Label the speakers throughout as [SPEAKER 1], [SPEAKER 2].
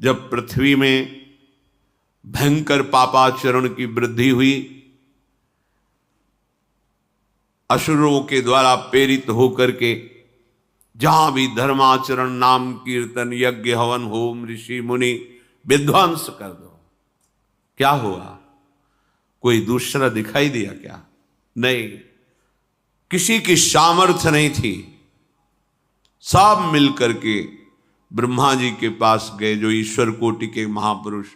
[SPEAKER 1] जब पृथ्वी में भयंकर पापाचरण की वृद्धि हुई, असुरों के द्वारा प्रेरित होकर के जहां भी धर्माचरण, नाम कीर्तन, यज्ञ, हवन, होम, ऋषि मुनि विध्वंस कर दो, क्या हुआ? कोई दूसरा दिखाई दिया क्या? नहीं, किसी की सामर्थ्य नहीं थी। सब मिलकर के ब्रह्मा जी के पास गए, जो ईश्वर कोटि के महापुरुष,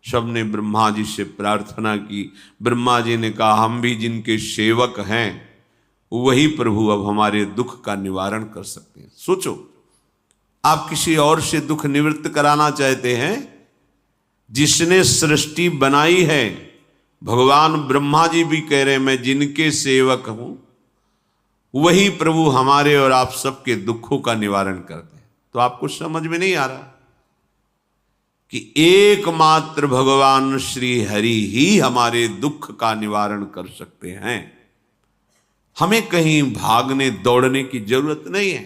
[SPEAKER 1] सबने ब्रह्मा जी से प्रार्थना की। ब्रह्मा जी ने कहा, हम भी जिनके सेवक हैं वही प्रभु अब हमारे दुख का निवारण कर सकते हैं। सोचो, आप किसी और से दुख निवृत्त कराना चाहते हैं? जिसने सृष्टि बनाई है, भगवान ब्रह्मा जी भी कह रहे हैं मैं जिनके सेवक हूं, वही प्रभु हमारे और आप सबके दुखों का निवारण करते हैं। तो आपको समझ में नहीं आ रहा कि एकमात्र भगवान श्री हरि ही हमारे दुख का निवारण कर सकते हैं। हमें कहीं भागने दौड़ने की जरूरत नहीं है।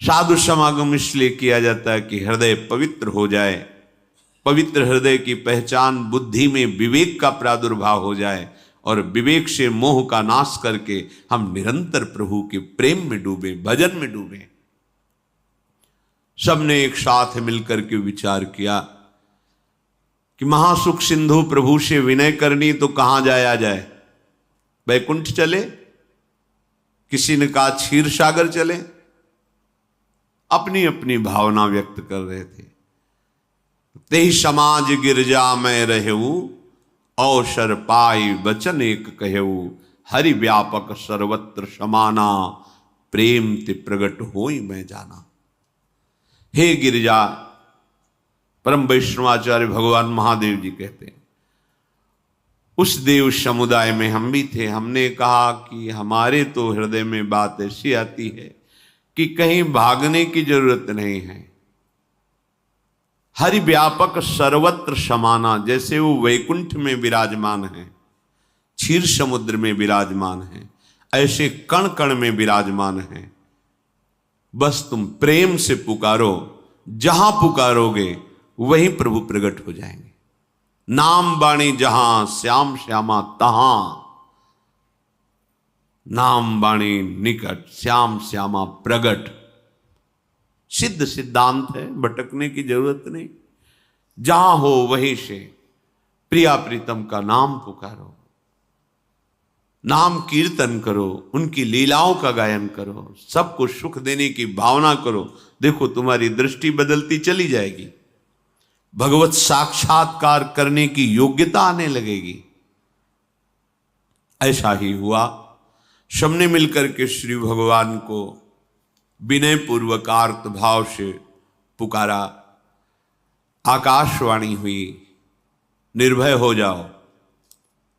[SPEAKER 1] साधु समागम इसलिए किया जाता है कि हृदय पवित्र हो जाए, पवित्र हृदय की पहचान बुद्धि में विवेक का प्रादुर्भाव हो जाए, और विवेक से मोह का नाश करके हम निरंतर प्रभु के प्रेम में डूबे, भजन में डूबे। सबने एक साथ मिलकर के विचार किया कि महासुख सिंधु प्रभु से विनय करनी तो कहां जाया जाए? वैकुंठ चले, किसी ने कहा क्षीर सागर चले। अपनी अपनी भावना व्यक्त कर रहे थे। तेहि समाज गिरजा में रहेऊ, अवसर पाई वचन एक कहेऊ, हरि व्यापक सर्वत्र समाना, प्रेम ते प्रगट होई मैं जाना। हे गिरिजा, परम वैष्णवाचार्य भगवान महादेव जी कहते हैं, उस देव समुदाय में हम भी थे। हमने कहा कि हमारे तो हृदय में बात ऐसी आती है कि कहीं भागने की जरूरत नहीं है। हरि व्यापक सर्वत्र समाना, जैसे वो वैकुंठ में विराजमान है, क्षीर समुद्र में विराजमान है, ऐसे कण कण में विराजमान है। बस तुम प्रेम से पुकारो, जहां पुकारोगे वहीं प्रभु प्रकट हो जाएंगे। नाम बाणी जहां श्याम श्यामा तहां, नाम बाणी निकट श्याम श्यामा प्रगट। सिद्ध सिद्धांत है, भटकने की जरूरत नहीं। जहां हो वहीं से प्रिया प्रीतम का नाम पुकारो, नाम कीर्तन करो, उनकी लीलाओं का गायन करो, सबको सुख देने की भावना करो। देखो तुम्हारी दृष्टि बदलती चली जाएगी, भगवत साक्षात्कार करने की योग्यता आने लगेगी। ऐसा ही हुआ। सबने मिलकर के श्री भगवान को विनय पूर्वक आर्त भाव से पुकारा। आकाशवाणी हुई, निर्भय हो जाओ,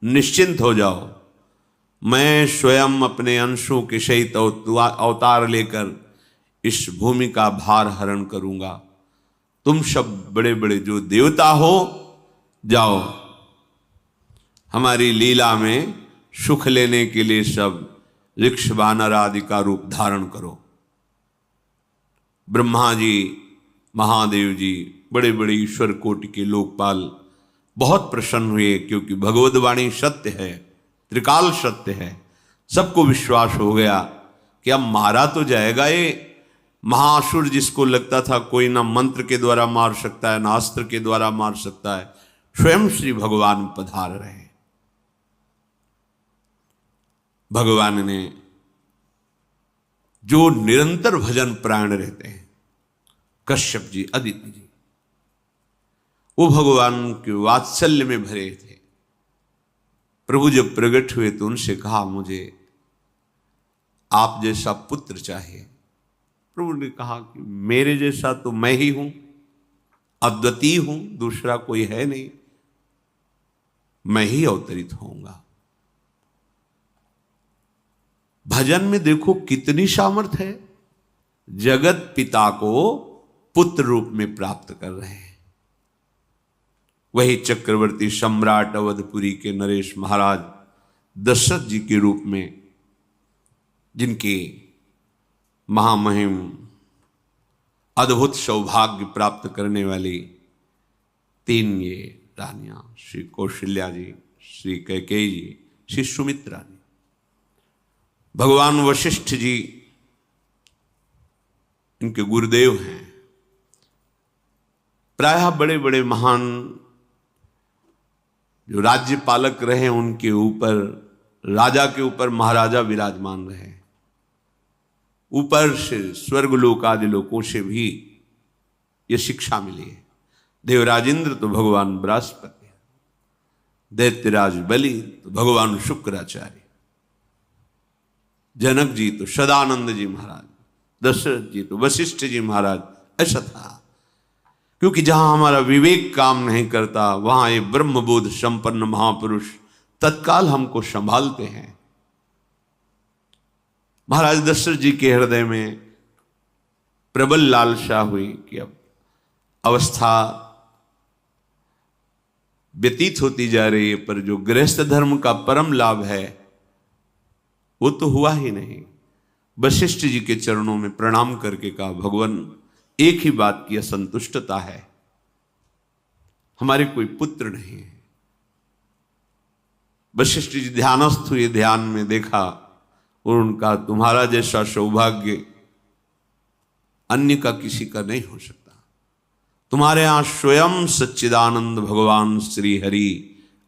[SPEAKER 1] निश्चिंत हो जाओ, मैं स्वयं अपने अंशों के सहित अवतार लेकर इस भूमि का भार हरण करूंगा। तुम सब बड़े बड़े जो देवता हो, जाओ हमारी लीला में सुख लेने के लिए सब ऋक्ष वानर आदि का रूप धारण करो। ब्रह्मा जी, महादेव जी, बड़े बड़े ईश्वर कोटि के लोकपाल बहुत प्रसन्न हुए, क्योंकि भगवद वाणी सत्य है, त्रिकाल सत्य है। सबको विश्वास हो गया कि अब मारा तो जाएगा ये महासुर, जिसको लगता था कोई ना मंत्र के द्वारा मार सकता है, ना अस्त्र के द्वारा मार सकता है। स्वयं श्री भगवान पधार रहे। भगवान ने जो निरंतर भजन प्राण रहते हैं, कश्यप जी, अदिति जी, वो भगवान के वात्सल्य में भरे थे। प्रभु जब प्रकट हुए तो उनसे कहा, मुझे आप जैसा पुत्र चाहिए। प्रभु ने कहा कि मेरे जैसा तो मैं ही हूं, अद्वितीय हूं, दूसरा कोई है नहीं, मैं ही अवतरित होऊंगा। भजन में देखो कितनी सामर्थ्य है। जगत पिता को पुत्र रूप में प्राप्त कर रहे हैं। वही चक्रवर्ती सम्राट अवधपुरी के नरेश महाराज दशरथ जी के रूप में, जिनके महामहिम अद्भुत सौभाग्य प्राप्त करने वाली 3 ये रानियां, श्री कौशल्या जी, श्री कैकेयी जी, श्री सुमित्रा जी। भगवान वशिष्ठ जी इनके गुरुदेव हैं। प्रायः बड़े बड़े महान जो राज्य पालक रहे उनके ऊपर, राजा के ऊपर महाराजा विराजमान रहे। ऊपर से स्वर्गलोक आदि लोकों से भी ये शिक्षा मिली है। देवराजेंद्र तो भगवान बृहस्पति, दैत्यराज बलि तो भगवान शुक्राचार्य, जनक जी तो सदानंद जी महाराज, दशरथ जी तो वशिष्ठ जी महाराज। ऐसा था क्योंकि जहां हमारा विवेक काम नहीं करता वहां ये ब्रह्मबोध संपन्न महापुरुष तत्काल हमको संभालते हैं। महाराज दशरथ जी के हृदय में प्रबल लालसा हुई कि अब अवस्था व्यतीत होती जा रही है, पर जो गृहस्थ धर्म का परम लाभ है वो तो हुआ ही नहीं। वशिष्ठ जी के चरणों में प्रणाम करके कहा, भगवान एक ही बात की असंतुष्टता है, हमारे कोई पुत्र नहीं है। वशिष्ठ जी ध्यानस्थ हुए, ध्यान में देखा और उनका, तुम्हारा जैसा सौभाग्य अन्य का किसी का नहीं हो सकता। तुम्हारे यहां स्वयं सच्चिदानंद भगवान श्री हरि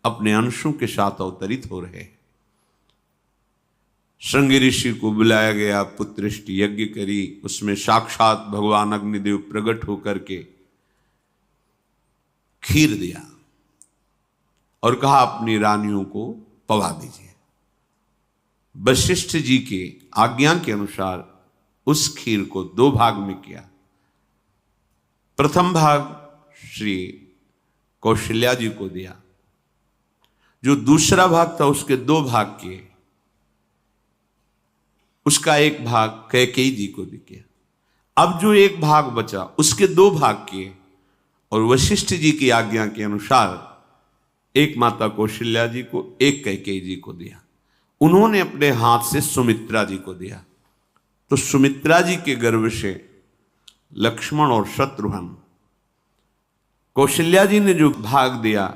[SPEAKER 1] अपने अंशों के साथ अवतरित हो रहे हैं। श्रृंगी ऋषि को बुलाया गया, पुत्रेष्टि यज्ञ करी, उसमें साक्षात भगवान अग्निदेव प्रकट होकर के खीर दिया और कहा अपनी रानियों को पवा दीजिए। वशिष्ठ जी के आज्ञा के अनुसार उस खीर को 2 भाग में किया। प्रथम भाग श्री कौशल्या जी को दिया, जो दूसरा भाग था उसके 2 भाग किए, उसका 1 भाग कैकेयी जी को दिया। अब जो 1 भाग बचा उसके 2 भाग किए और वशिष्ठ जी की आज्ञा के अनुसार 1 माता कौशल्या जी को, 1 कैकेयी जी को दिया। उन्होंने अपने हाथ से सुमित्रा जी को दिया। तो सुमित्रा जी के गर्भ से लक्ष्मण और शत्रुघ्न, कौशल्या जी ने जो भाग दिया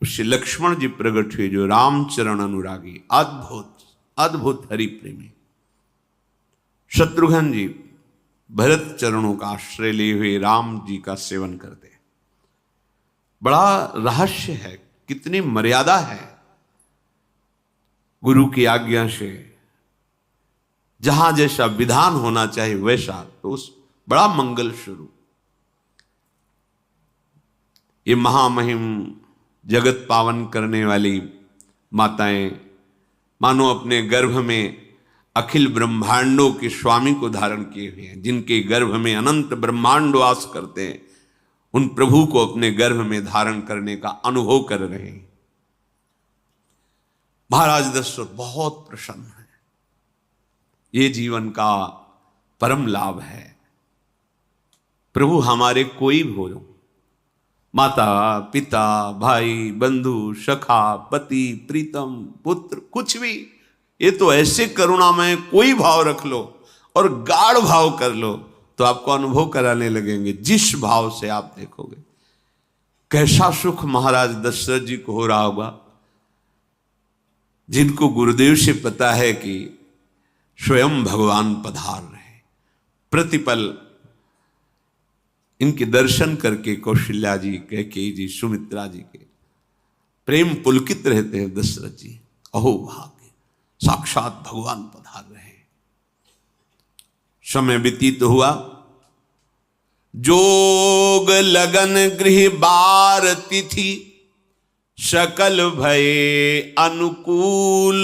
[SPEAKER 1] उससे लक्ष्मण जी प्रकट हुए, जो रामचरण अनुरागी, अद्भुत अद्भुत हरि प्रेमी। शत्रुघ्न जी भरत चरणों का आश्रय लिए हुए राम जी का सेवन करते हैं। बड़ा रहस्य है, कितनी मर्यादा है गुरु की आज्ञा से। जहां जैसा विधान होना चाहिए वैसा, तो उस बड़ा मंगल शुरू। ये महामहिम जगत पावन करने वाली माताएं मानो अपने गर्भ में अखिल ब्रह्मांडों के स्वामी को धारण किए हुए हैं। जिनके गर्भ में अनंत ब्रह्मांड वास करते हैं, उन प्रभु को अपने गर्भ में धारण करने का अनुभव कर रहे हैं। महाराज दशरथ बहुत प्रसन्न है। ये जीवन का परम लाभ है। प्रभु हमारे कोई भी हो, माता पिता भाई बंधु सखा पति प्रीतम पुत्र, कुछ भी, ये तो ऐसे करुणा में कोई भाव रख लो और गाढ़ भाव कर लो तो आपको अनुभव कराने लगेंगे। जिस भाव से आप देखोगे कैसा सुख महाराज दशरथ जी को हो रहा होगा, जिनको गुरुदेव से पता है कि स्वयं भगवान पधार रहे। प्रतिपल इनके दर्शन करके कौशल्या जी, कैकेयी जी, सुमित्रा जी के प्रेम पुलकित रहते हैं। दशरथ जी, अहो भाग्य, साक्षात भगवान पधार रहे। समय व्यतीत हुआ, जोग लगन गृह बार तिथि, सकल भये अनुकूल,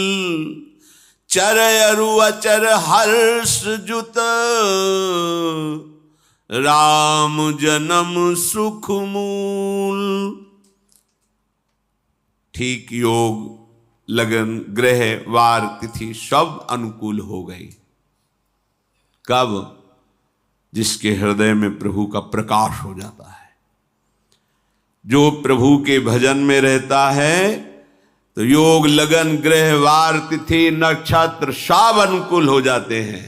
[SPEAKER 1] चर अरु अचर हर्ष जुत, राम जन्म सुख मूल। ठीक योग लगन ग्रह वार तिथि सब अनुकूल हो गई। कब? जिसके हृदय में प्रभु का प्रकाश हो जाता है। जो प्रभु के भजन में रहता है तो योग लगन ग्रह वार तिथि नक्षत्र सब अनुकूल हो जाते हैं।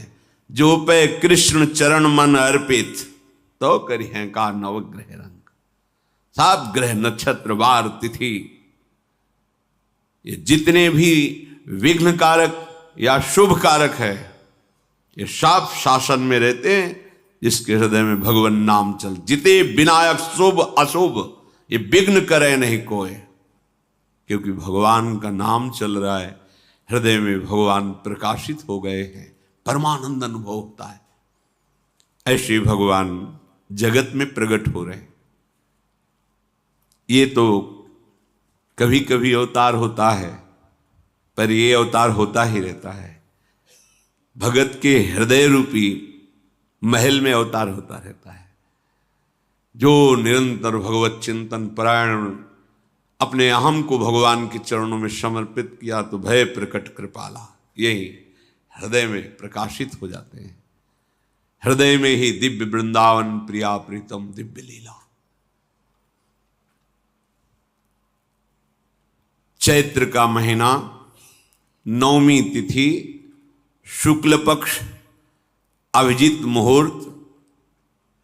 [SPEAKER 1] जो पे कृष्ण चरण मन अर्पित, तो करी है का नवग्रह रंग। सात ग्रह नक्षत्र वार तिथि ये जितने भी विघ्न कारक या शुभ कारक है, ये सब शासन में रहते हैं जिसके हृदय में भगवान नाम चल। जिते विनायक शुभ अशुभ ये विघ्न करे नहीं कोई, क्योंकि भगवान का नाम चल रहा है, हृदय में भगवान प्रकाशित हो गए हैं, परमानंद अनुभव होता है। ऐसे भगवान जगत में प्रकट हो रहे हैं। ये तो कभी कभी अवतार होता है, पर ये अवतार होता ही रहता है। भगत के हृदय रूपी महल में अवतार होता रहता है। जो निरंतर भगवत चिंतन परायण अपने अहम को भगवान के चरणों में समर्पित किया, तो भय प्रकट कृपाला यही हृदय में प्रकाशित हो जाते हैं। हृदय में ही दिव्य वृंदावन प्रिया प्रीतम दिव्य लीला। चैत्र का महीना, नवमी तिथि, शुक्ल पक्ष, अभिजीत मुहूर्त,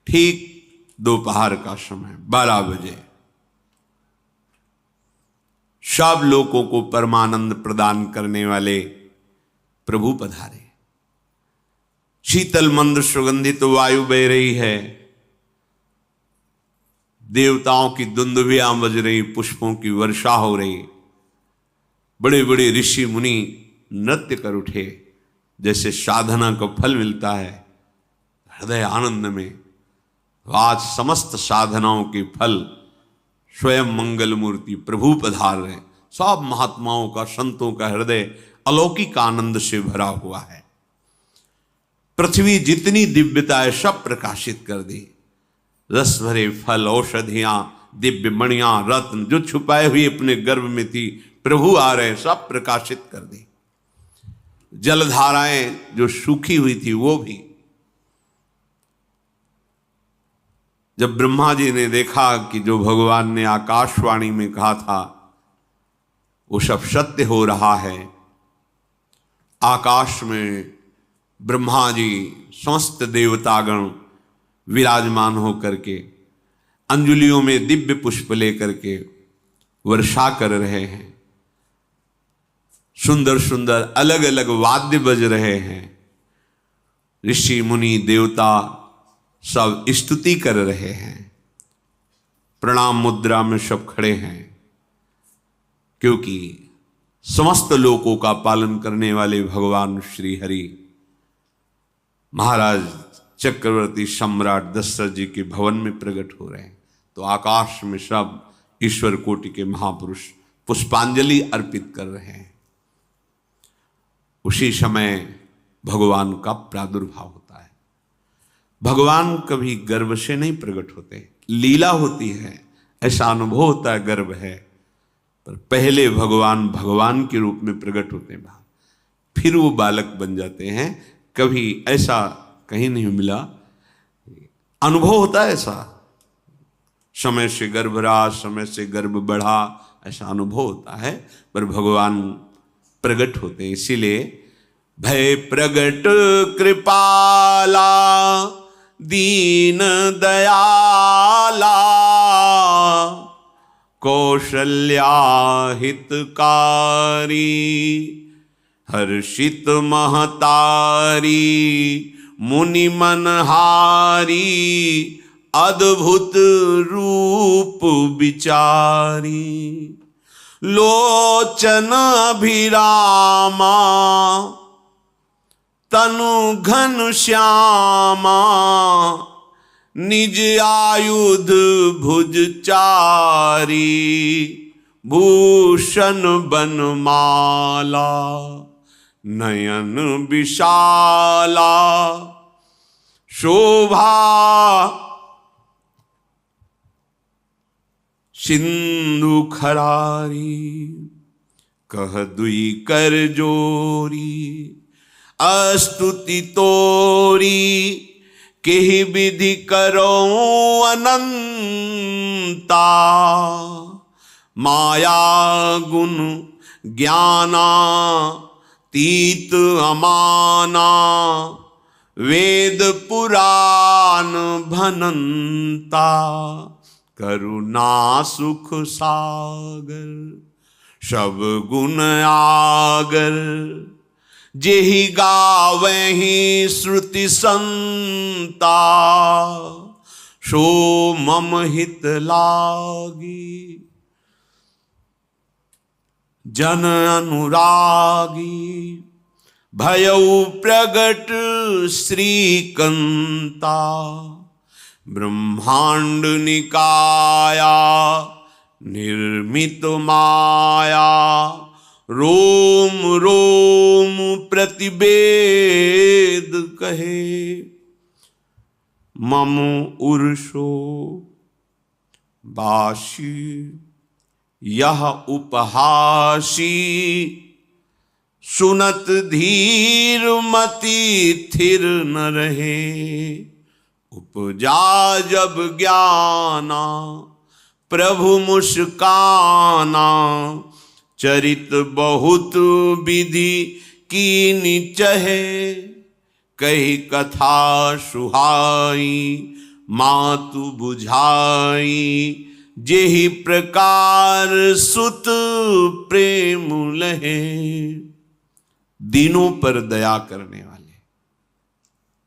[SPEAKER 1] ठीक दोपहर का समय 12 बजे। सब लोगों को परमानंद प्रदान करने वाले प्रभु पधारे। शीतल मंद सुगंधित वायु बह रही है, देवताओं की दुंदुभियां बज रही, पुष्पों की वर्षा हो रही, बड़े बड़े ऋषि मुनि नृत्य कर उठे। जैसे साधना का फल मिलता है हृदय आनंद में, आज समस्त साधनाओं के फल स्वयं मंगल मूर्ति प्रभु पधार रहे। सब महात्माओं का, संतों का हृदय अलौकिक आनंद से भरा हुआ है। पृथ्वी जितनी दिव्यता है सब प्रकाशित कर दी। रस भरे फल, औषधियां, दिव्य मणियां, रत्न जो छुपाए हुए अपने गर्भ में थी, प्रभु आ रहे, सब प्रकाशित कर दी। जलधाराएं जो सूखी हुई थी वो भी। जब ब्रह्मा जी ने देखा कि जो भगवान ने आकाशवाणी में कहा था वो सब सत्य हो रहा है, आकाश में ब्रह्मा जी समस्त देवतागण विराजमान होकर के अंजलियों में दिव्य पुष्प लेकर के वर्षा कर रहे हैं, सुंदर सुंदर अलग अलग वाद्य बज रहे हैं, ऋषि मुनि देवता सब स्तुति कर रहे हैं, प्रणाम मुद्रा में सब खड़े हैं, क्योंकि समस्त लोकों का पालन करने वाले भगवान श्री हरि महाराज चक्रवर्ती सम्राट दशरथ जी के भवन में प्रकट हो रहे हैं। तो आकाश में सब ईश्वर कोटि के महापुरुष पुष्पांजलि अर्पित कर रहे हैं। उसी समय भगवान का प्रादुर्भाव होता है। भगवान कभी गर्भ से नहीं प्रकट होते, लीला होती है, ऐसा अनुभव होता है गर्भ है, पर पहले भगवान भगवान के रूप में प्रकट होते हैं, फिर वो बालक बन जाते हैं। कभी ऐसा कहीं नहीं मिला, अनुभव होता है ऐसा, समय से गर्भ रहा, समय से गर्भ बढ़ा, ऐसा अनुभव होता है, पर भगवान प्रकट होते हैं। इसीलिए भय प्रगट कृपाला दीन दयाला कौशल्या हितकारी हर्षित महतारी मुनि मनहारी अद्भुत रूप विचारी लोचन अभिरामा तनु घन श्यामा निज आयुध भुज चारी भूषण बनमाला नयन विशाला शोभा सिंधु खरारी कह दुई कर जोरी अस्तुति तोरी केहि विधि करो अनंता माया गुण ज्ञाना तीत अमाना वेद पुराण भनंता, करुणा सुख सागर, सब गुण आगर, जेहि गावहि श्रुति संता, सो मम हित लागी, जन अनुरागी, भयउ प्रगट श्रीकंता, ब्रह्मांड निकाया निर्मित माया, रोम रोम प्रतिवेद कहे, मम उर्षो बाशी, यह उपहासी, सुनत धीर मति थिर न रहे, उपजा जब ज्ञाना प्रभु मुस्काना, चरित बहुत विधि कीनि चहे, कही कथा सुहाई मातु बुझाई, जेहि प्रकार सुत प्रेम लहे। दीनों पर दया करने वाले,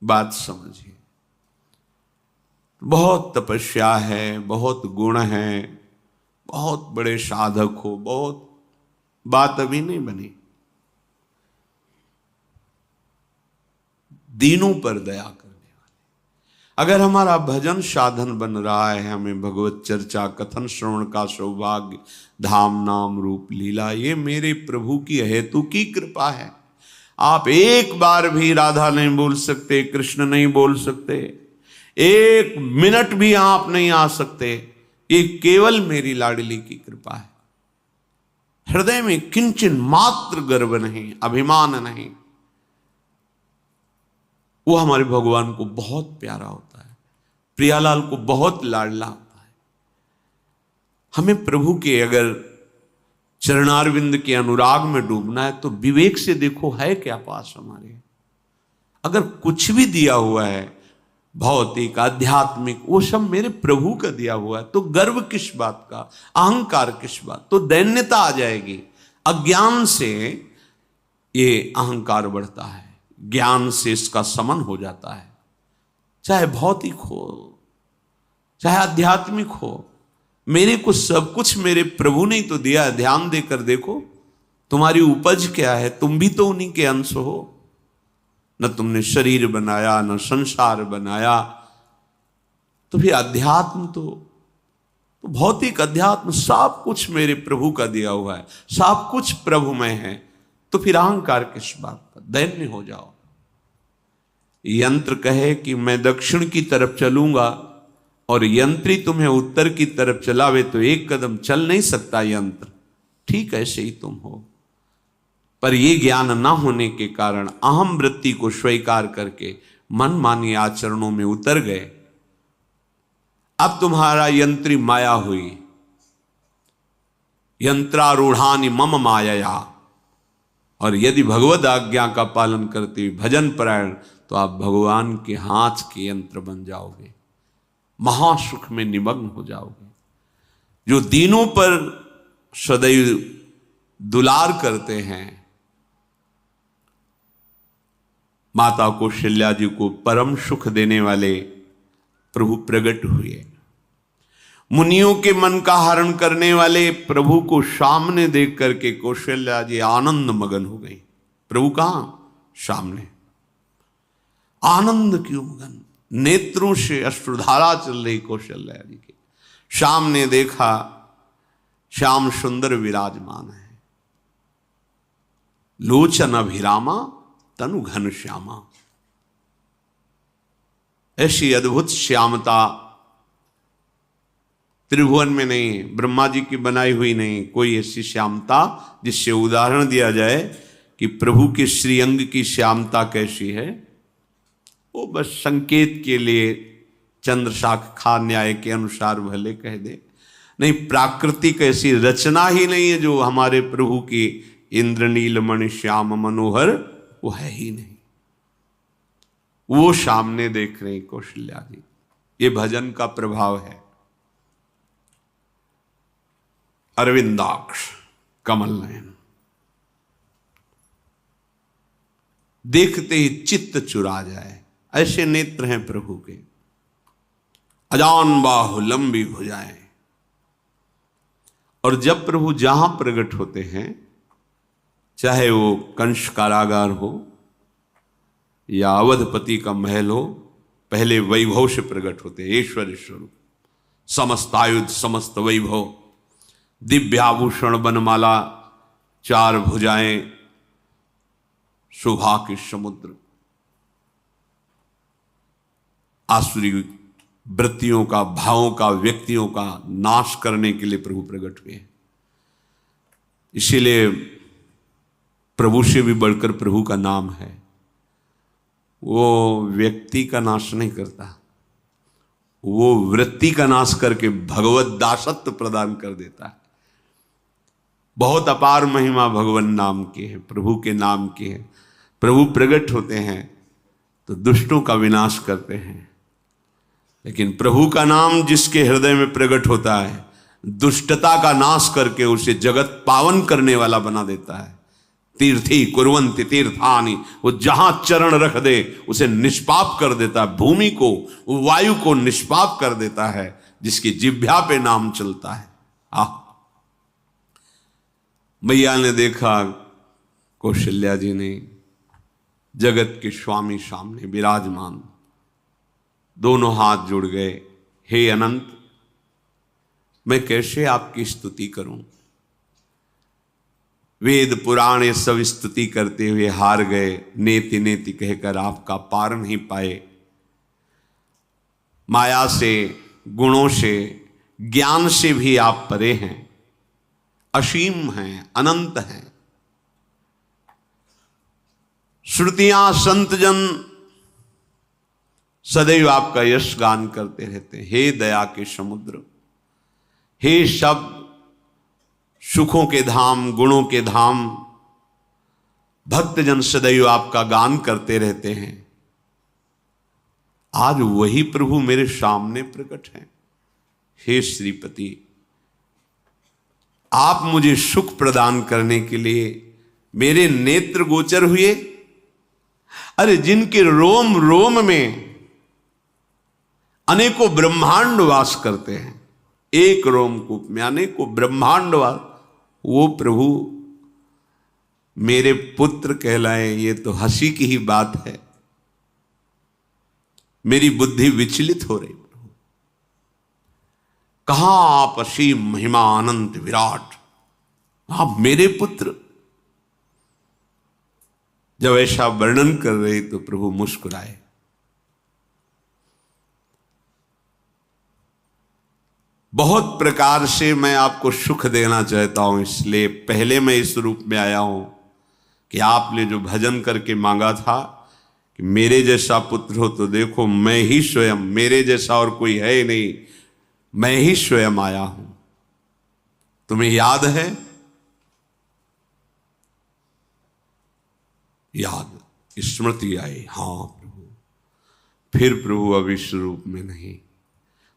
[SPEAKER 1] बात समझिए। बहुत तपस्या है, बहुत गुण है, बहुत बड़े साधक हो, बहुत बात अभी नहीं बनी। दीनों पर दया करने वाले। अगर हमारा भजन साधन बन रहा है, हमें भगवत चर्चा कथन श्रवण का सौभाग्य, धाम नाम रूप लीला, ये मेरे प्रभु की हेतु की कृपा है। आप एक बार भी राधा नहीं बोल सकते, कृष्ण नहीं बोल सकते, एक मिनट भी आप नहीं आ सकते, ये केवल मेरी लाडली की कृपा है। हृदय में किंचन मात्र गर्व नहीं, अभिमान नहीं। वो हमारे भगवान को बहुत प्यारा होता है, प्रियालाल को बहुत लाडला होता है। हमें प्रभु के अगर चरणारविंद के अनुराग में डूबना है तो विवेक से देखो है क्या पास हमारे। अगर कुछ भी दिया हुआ है भौतिक आध्यात्मिक, वो सब मेरे प्रभु का दिया हुआ है, तो गर्व किस बात का, अहंकार किस बात, तो दैन्यता आ जाएगी। अज्ञान से ये अहंकार बढ़ता है, ज्ञान से इसका समन हो जाता है। चाहे भौतिक हो चाहे आध्यात्मिक हो, मेरे को सब कुछ मेरे प्रभु ने तो दिया है। ध्यान देकर देखो तुम्हारी उपज क्या है, तुम भी तो उन्हीं के अंश हो। न तुमने शरीर बनाया, न संसार बनाया, तो फिर अध्यात्म तो भौतिक अध्यात्म सब कुछ मेरे प्रभु का दिया हुआ है, सब कुछ प्रभु में है। तो फिर अहंकार किस बात का, दैन्य हो जाओ। यंत्र कहे कि मैं दक्षिण की तरफ चलूंगा और यंत्री तुम्हें उत्तर की तरफ चलावे तो एक कदम चल नहीं सकता यंत्र। ठीक ऐसे ही तुम हो, पर यह ज्ञान ना होने के कारण अहम वृत्ति को स्वीकार करके मनमानी आचरणों में उतर गए। अब तुम्हारा यंत्री माया हुई, यंत्रारूढ़ानि मम मायया। और यदि भगवद आज्ञा का पालन करते हुए भजन परायण, तो आप भगवान के हाथ के यंत्र बन जाओगे, महासुख में निमग्न हो जाओगे। जो दीनों पर सदैव दुलार करते हैं, माता कौशल्या जी को परम सुख देने वाले प्रभु प्रकट हुए। मुनियों के मन का हरण करने वाले प्रभु को सामने देख करके कौशल्या जी आनंद मगन हो गई। प्रभु कहां? सामने। आनंद क्यों मगन? नेत्रों से अश्रुधारा चल रही कौशल्या जी के। सामने देखा श्याम सुंदर विराजमान है, लोचन अभिरामा तनु घन श्यामा। ऐसी अद्भुत श्यामता त्रिभुवन में नहीं, ब्रह्मा जी की बनाई हुई नहीं कोई ऐसी श्यामता जिससे उदाहरण दिया जाए कि प्रभु के श्रीअंग की श्यामता कैसी है। वो बस संकेत के लिए चंद्रशाखा न्याय के अनुसार भले कह दे, नहीं प्राकृतिक ऐसी रचना ही नहीं है जो हमारे प्रभु की इंद्रनीलमणि श्याम मनोहर, वो है ही नहीं। वो सामने देख रहे हैं कौशल्या जी। ये भजन का प्रभाव है। अरविंदाक्ष, कमल नयन, देखते ही चित्त चुरा जाए, ऐसे नेत्र हैं प्रभु के। अजान बाहु, लंबी भुजाएं। और जब प्रभु जहां प्रकट होते हैं, चाहे वो कंस कारागार हो या अवधपति का महल हो, पहले वैभव से प्रकट होते हैं। ऐश्वर्य स्वरूप, समस्त आयुध, समस्त वैभव, दिव्याभूषण, बनमाला, 4 भुजाएं, शोभा के समुद्र, आसुरी वृत्तियों का, भावों का, व्यक्तियों का नाश करने के लिए प्रभु प्रकट हुए हैं। इसीलिए प्रभु से भी बढ़कर प्रभु का नाम है। वो व्यक्ति का नाश नहीं करता, वो वृत्ति का नाश करके भगवत दासत्व प्रदान कर देता है। बहुत अपार महिमा भगवान नाम की है, प्रभु के नाम की है। प्रभु प्रकट होते हैं तो दुष्टों का विनाश करते हैं, लेकिन प्रभु का नाम जिसके हृदय में प्रकट होता है, दुष्टता का नाश करके उसे जगत पावन करने वाला बना देता है। तीर्थी कुर्वन्ति तीर्थानि, वो जहां चरण रख दे उसे निष्पाप कर देता है। भूमि को, वायु को निष्पाप कर देता है, जिसकी जिह्वा पे नाम चलता है। मैया ने देखा, कौशल्या जी ने, जगत के स्वामी सामने विराजमान, दोनों हाथ जुड़ गए। हे अनंत, मैं कैसे आपकी स्तुति करूं? वेद पुराण ये सब स्तुति करते हुए हार गए। नेति नेति कहकर आपका पार नहीं पाए। माया से, गुणों से, ज्ञान से भी आप परे हैं, असीम हैं, अनंत हैं। श्रुतियां, संतजन सदैव आपका यश गान करते रहते हैं। हे दया के समुद्र, हे शब्द, सुखों के धाम, गुणों के धाम, भक्तजन सदैव आपका गान करते रहते हैं। आज वही प्रभु मेरे सामने प्रकट हैं। हे श्रीपति, आप मुझे सुख प्रदान करने के लिए मेरे नेत्र गोचर हुए। अरे जिनके रोम रोम में अनेकों ब्रह्मांड वास करते हैं, एक रोमकूप में अनेकों ब्रह्मांड वास, वो प्रभु मेरे पुत्र कहलाए, ये तो हंसी की ही बात है। मेरी बुद्धि विचलित हो रही। प्रभु कहां आप असीम महिमा अनंत विराट, आप मेरे पुत्र। जब ऐसा वर्णन कर रहे तो प्रभु मुस्कुराए। बहुत प्रकार से मैं आपको सुख देना चाहता हूं, इसलिए पहले मैं इस रूप में आया हूं कि आपने जो भजन करके मांगा था कि मेरे जैसा पुत्र हो, तो देखो मैं ही स्वयं, मेरे जैसा और कोई है ही नहीं, मैं ही स्वयं आया हूं। तुम्हें याद है? याद, स्मृति आई। हाँ प्रभु। फिर प्रभु अब इस रूप में नहीं।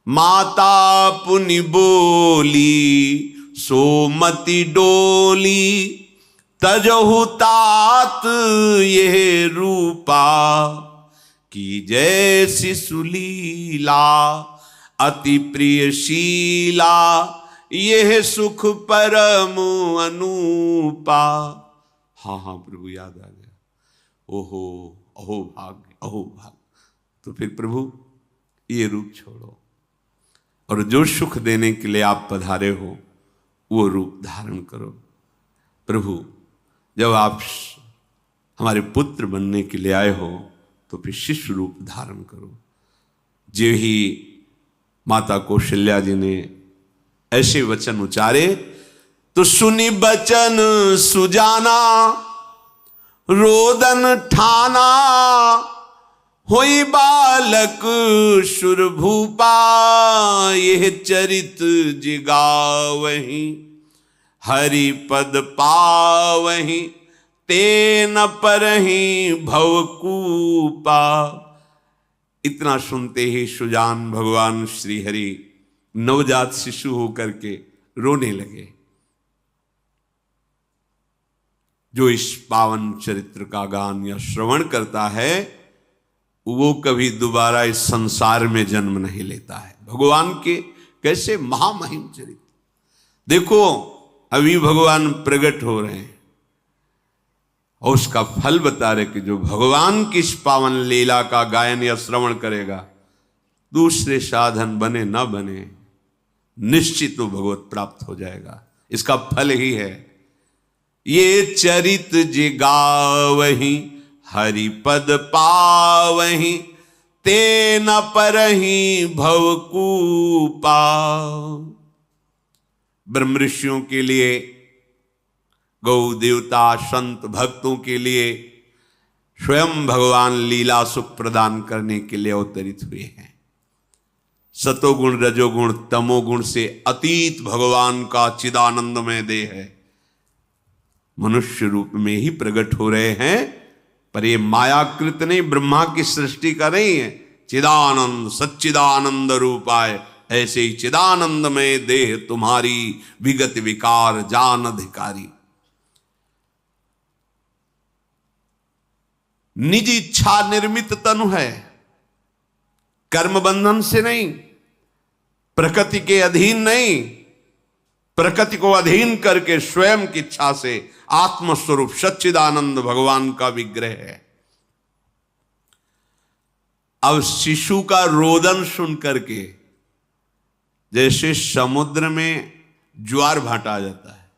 [SPEAKER 1] माता पुनि बोली सोमति डोली, तजहु तात ये रूपा, की जैसी सुलीला अति प्रियशीला, यह सुख परम अनूपा। हाँ हाँ प्रभु, याद आ गया। ओहो, अहो भाग्य, अहो भाग्य। तो फिर प्रभु ये रूप छोड़ो, और जो सुख देने के लिए आप पधारे हो वो रूप धारण करो। प्रभु, जब आप हमारे पुत्र बनने के लिए आए हो तो फिर शिष्य रूप धारण करो। जो ही माता कौशल्या जी ने ऐसे वचन उचारे तो सुनी बचन सुजाना, रोदन ठाना, होई बालक सुरभूपा, यह चरित जिगावहीं, हरि पद पावहीं, तेन परहीं भवकूपा। इतना सुनते ही सुजान भगवान श्री हरि नवजात शिशु होकर के रोने लगे। जो इस पावन चरित्र का गान या श्रवण करता है वो कभी दोबारा इस संसार में जन्म नहीं लेता है। भगवान के कैसे महामहिम चरित्र देखो, अभी भगवान प्रकट हो रहे हैं और उसका फल बता रहे कि जो भगवान की इस पावन लीला का गायन या श्रवण करेगा, दूसरे साधन बने ना बने, निश्चित वो भगवत प्राप्त हो जाएगा। इसका फल ही है ये चरित जे गावहि हरिपद पावहि, ते न परहि भवकूपा। ब्रह्म ऋषियों के लिए, गौ देवता संत भक्तों के लिए स्वयं भगवान लीला सुख प्रदान करने के लिए अवतरित हुए हैं। सतोगुण रजोगुण तमोगुण से अतीत भगवान का चिदानंदमय देह है, मनुष्य रूप में ही प्रकट हो रहे हैं। पर ये मायाकृत नहीं, ब्रह्मा की सृष्टि का नहीं है। चिदानंद सच्चिदानंद रूपाय, ऐसे ही चिदानंदमय देह तुम्हारी विगत विकार जान अधिकारी। निज इच्छा निर्मित तनु है, कर्म बंधन से नहीं, प्रकृति के अधीन नहीं, प्रकृति को अधीन करके स्वयं की इच्छा से आत्मस्वरूप सच्चिदानंद भगवान का विग्रह है। अब शिशु का रोदन सुन करके जैसे समुद्र में ज्वार भाटा जाता है,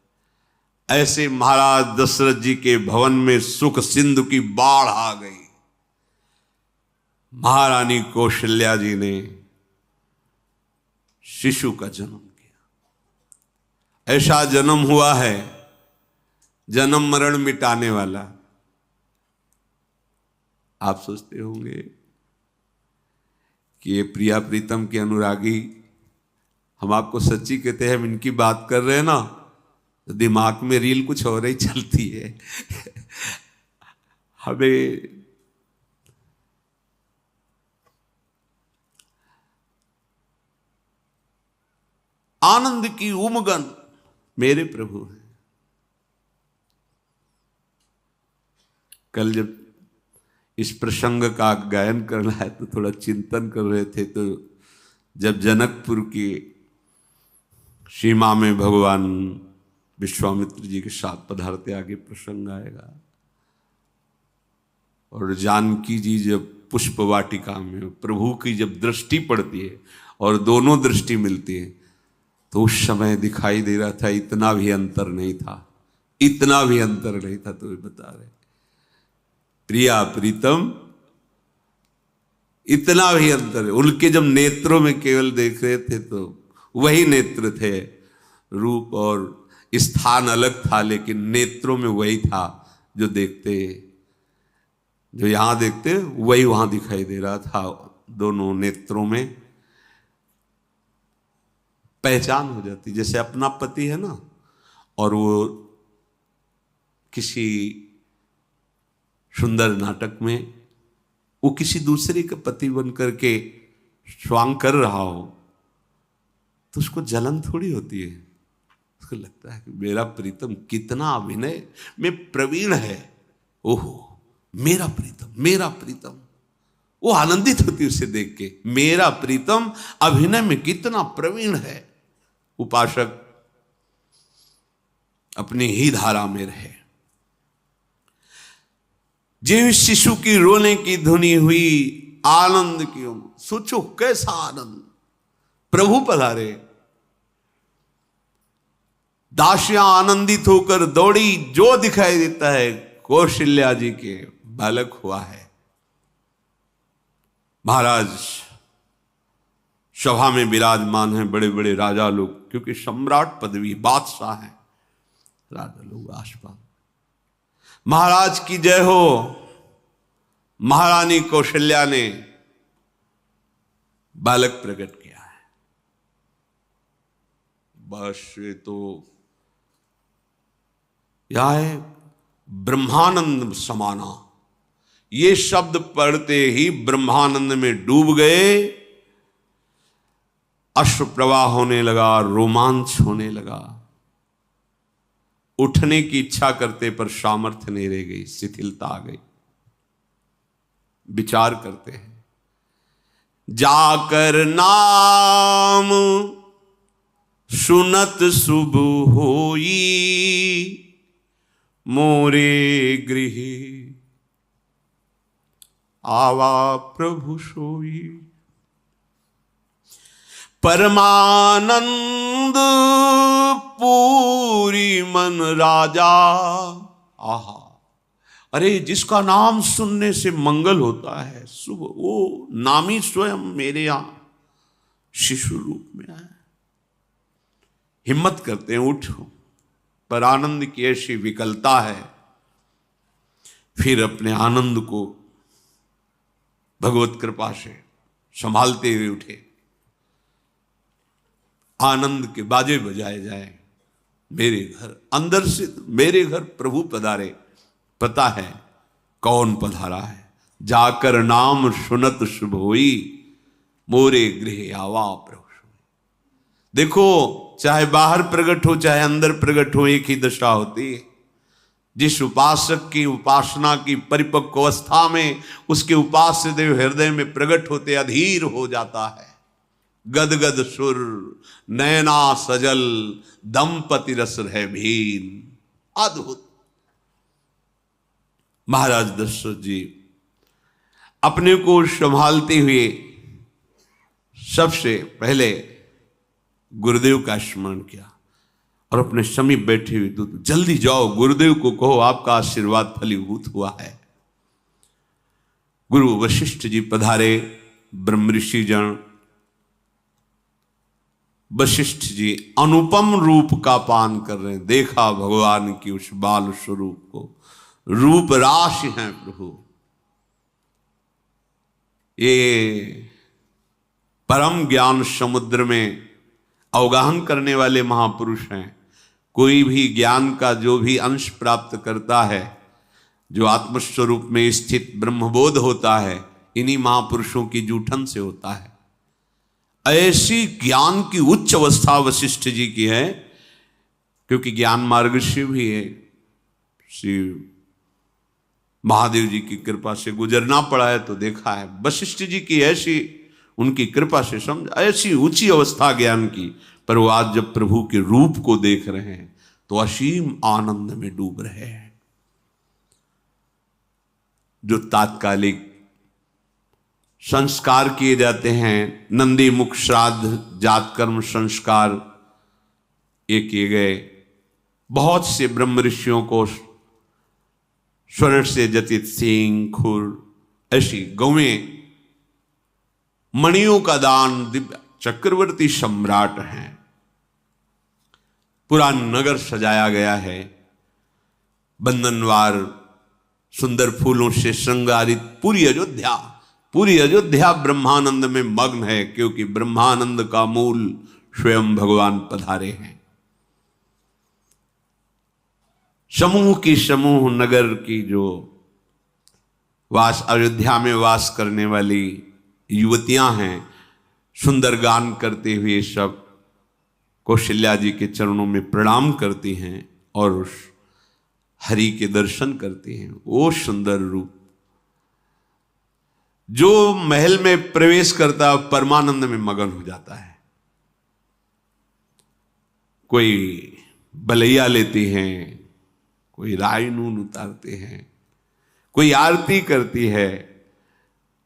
[SPEAKER 1] ऐसे महाराज दशरथ जी के भवन में सुख सिंधु की बाढ़ आ गई। महारानी कौशल्या जी ने शिशु का जन्म किया। ऐसा जन्म हुआ है जन्म मरण मिटाने वाला। आप सोचते होंगे कि ये प्रिया प्रीतम के अनुरागी, हम आपको सच्ची कहते हैं, हम इनकी बात कर रहे हैं ना तो दिमाग में रील कुछ और ही चलती है। हमें आनंद की उमगन मेरे प्रभु है। कल जब इस प्रसंग का गायन करना है तो थोड़ा चिंतन कर रहे थे, तो जब जनकपुर की सीमा में भगवान विश्वामित्र जी के साथ पधारते, आगे प्रसंग आएगा, और जानकी जी जब पुष्प वाटिका में प्रभु की जब दृष्टि पड़ती है और दोनों दृष्टि मिलती है, तो उस समय दिखाई दे रहा था इतना भी अंतर नहीं था, इतना भी अंतर नहीं था। तो बता रहे प्रिया प्रीतम, इतना भी अंतर है। उनके जब नेत्रों में केवल देख रहे थे तो वही नेत्र थे, रूप और स्थान अलग था, लेकिन नेत्रों में वही था। जो देखते, जो यहां देखते वही वहां दिखाई दे रहा था। दोनों नेत्रों में पहचान हो जाती, जैसे अपना पति है ना, और वो किसी सुंदर नाटक में वो किसी दूसरे का पति बन करके स्वांग कर रहा हो तो उसको जलन थोड़ी होती है, उसको लगता है कि मेरा प्रीतम कितना अभिनय में प्रवीण है, ओहो मेरा प्रीतम, मेरा प्रीतम। वो आनंदित होती है उसे देख के, मेरा प्रीतम अभिनय में कितना प्रवीण है। उपासक अपनी ही धारा में रहे। जीव शिशु की रोने की धुनी हुई, आनंद की सोचो कैसा आनंद, प्रभु पधारे। दासियां आनंदित होकर दौड़ी, जो दिखाई देता है कौशल्या जी के बालक हुआ है। महाराज सभा में विराजमान हैं, बड़े बड़े राजा लोग, क्योंकि सम्राट पदवी, बादशाह है, राजा लोग आसपास। महाराज की जय हो। महारानी कौशल्या ने बालक प्रकट किया है। बस ये तो यह है ब्रह्मानंद समाना, ये शब्द पढ़ते ही ब्रह्मानंद में डूब गए। अश्रु प्रवाह होने लगा, रोमांच होने लगा। उठने की इच्छा करते पर सामर्थ्य नहीं रह गई, शिथिलता आ गई। विचार करते हैं, जाकर नाम सुनत शुभ होई, मोरे गृह आवा प्रभु सोई। परमानंद पूरी मन राजा। आहा, अरे जिसका नाम सुनने से मंगल होता है, शुभ, वो नामी स्वयं मेरे यहां शिशु रूप में आए। हिम्मत करते हैं, उठो। पर आनंद की ऐसी विकलता है, फिर अपने आनंद को भगवत कृपा से संभालते हुए उठे। आनंद के बाजे बजाए जाए। मेरे घर, अंदर से मेरे घर प्रभु पधारे। पता है कौन पधारा है। जाकर नाम सुनत शुभ होई, मोरे गृह आवा प्रभु सोई। देखो, चाहे बाहर प्रकट हो चाहे अंदर प्रकट हो, एक ही दशा होती है। जिस उपासक की उपासना की परिपक्व अवस्था में उसके उपास्य देव हृदय में प्रकट होते अधीर हो जाता है। गदगद सुर नयना सजल, दंपति रस है भीन। अद्भुत। महाराज दशरथ जी अपने को संभालते हुए सबसे पहले गुरुदेव का स्मरण किया और अपने समीप बैठे हुए दूत, जल्दी जाओ, गुरुदेव को कहो आपका आशीर्वाद फलीभूत हुआ है। गुरु वशिष्ठ जी पधारे। ब्रह्म ऋषि जन वशिष्ठ जी अनुपम रूप का पान कर रहे हैं। देखा भगवान की उस बाल स्वरूप को, रूप राशि हैं प्रभु। ये परम ज्ञान समुद्र में अवगाहन करने वाले महापुरुष हैं। कोई भी ज्ञान का जो भी अंश प्राप्त करता है, जो आत्मस्वरूप में स्थित ब्रह्मबोध होता है, इन्हीं महापुरुषों की जूठन से होता है। ऐसी ज्ञान की उच्च अवस्था वशिष्ठ जी की है, क्योंकि ज्ञान मार्ग से भी है, श्री महादेव जी की कृपा से गुजरना पड़ा है तो देखा है। वशिष्ठ जी की ऐसी उनकी कृपा से समझ, ऐसी ऊंची अवस्था ज्ञान की। पर वो आज जब प्रभु के रूप को देख रहे हैं तो असीम आनंद में डूब रहे हैं। जो तात्कालिक संस्कार किए जाते हैं, नंदी मुख श्राद्ध जात कर्म संस्कार ये किए गए। बहुत से ब्रह्म ऋषियों को स्वर्ण से जतित सिंह, खुर, ऐसी गौएं, मणियों का दान, दिव्य चक्रवर्ती सम्राट हैं। पूरा नगर सजाया गया है, बंधनवार सुंदर फूलों से श्रृंगारित। पूरी अयोध्या ब्रह्मानंद में मग्न है, क्योंकि ब्रह्मानंद का मूल स्वयं भगवान पधारे हैं। समूह नगर की जो अयोध्या में वास करने वाली युवतियां हैं, सुंदर गान करते हुए सब कौशल्या जी के चरणों में प्रणाम करती हैं और उस हरि के दर्शन करती हैं। वो सुंदर रूप जो महल में प्रवेश करता परमानंद में मगन हो जाता है। कोई बलैया लेती हैं, कोई राय नून उतारते हैं, कोई आरती करती है,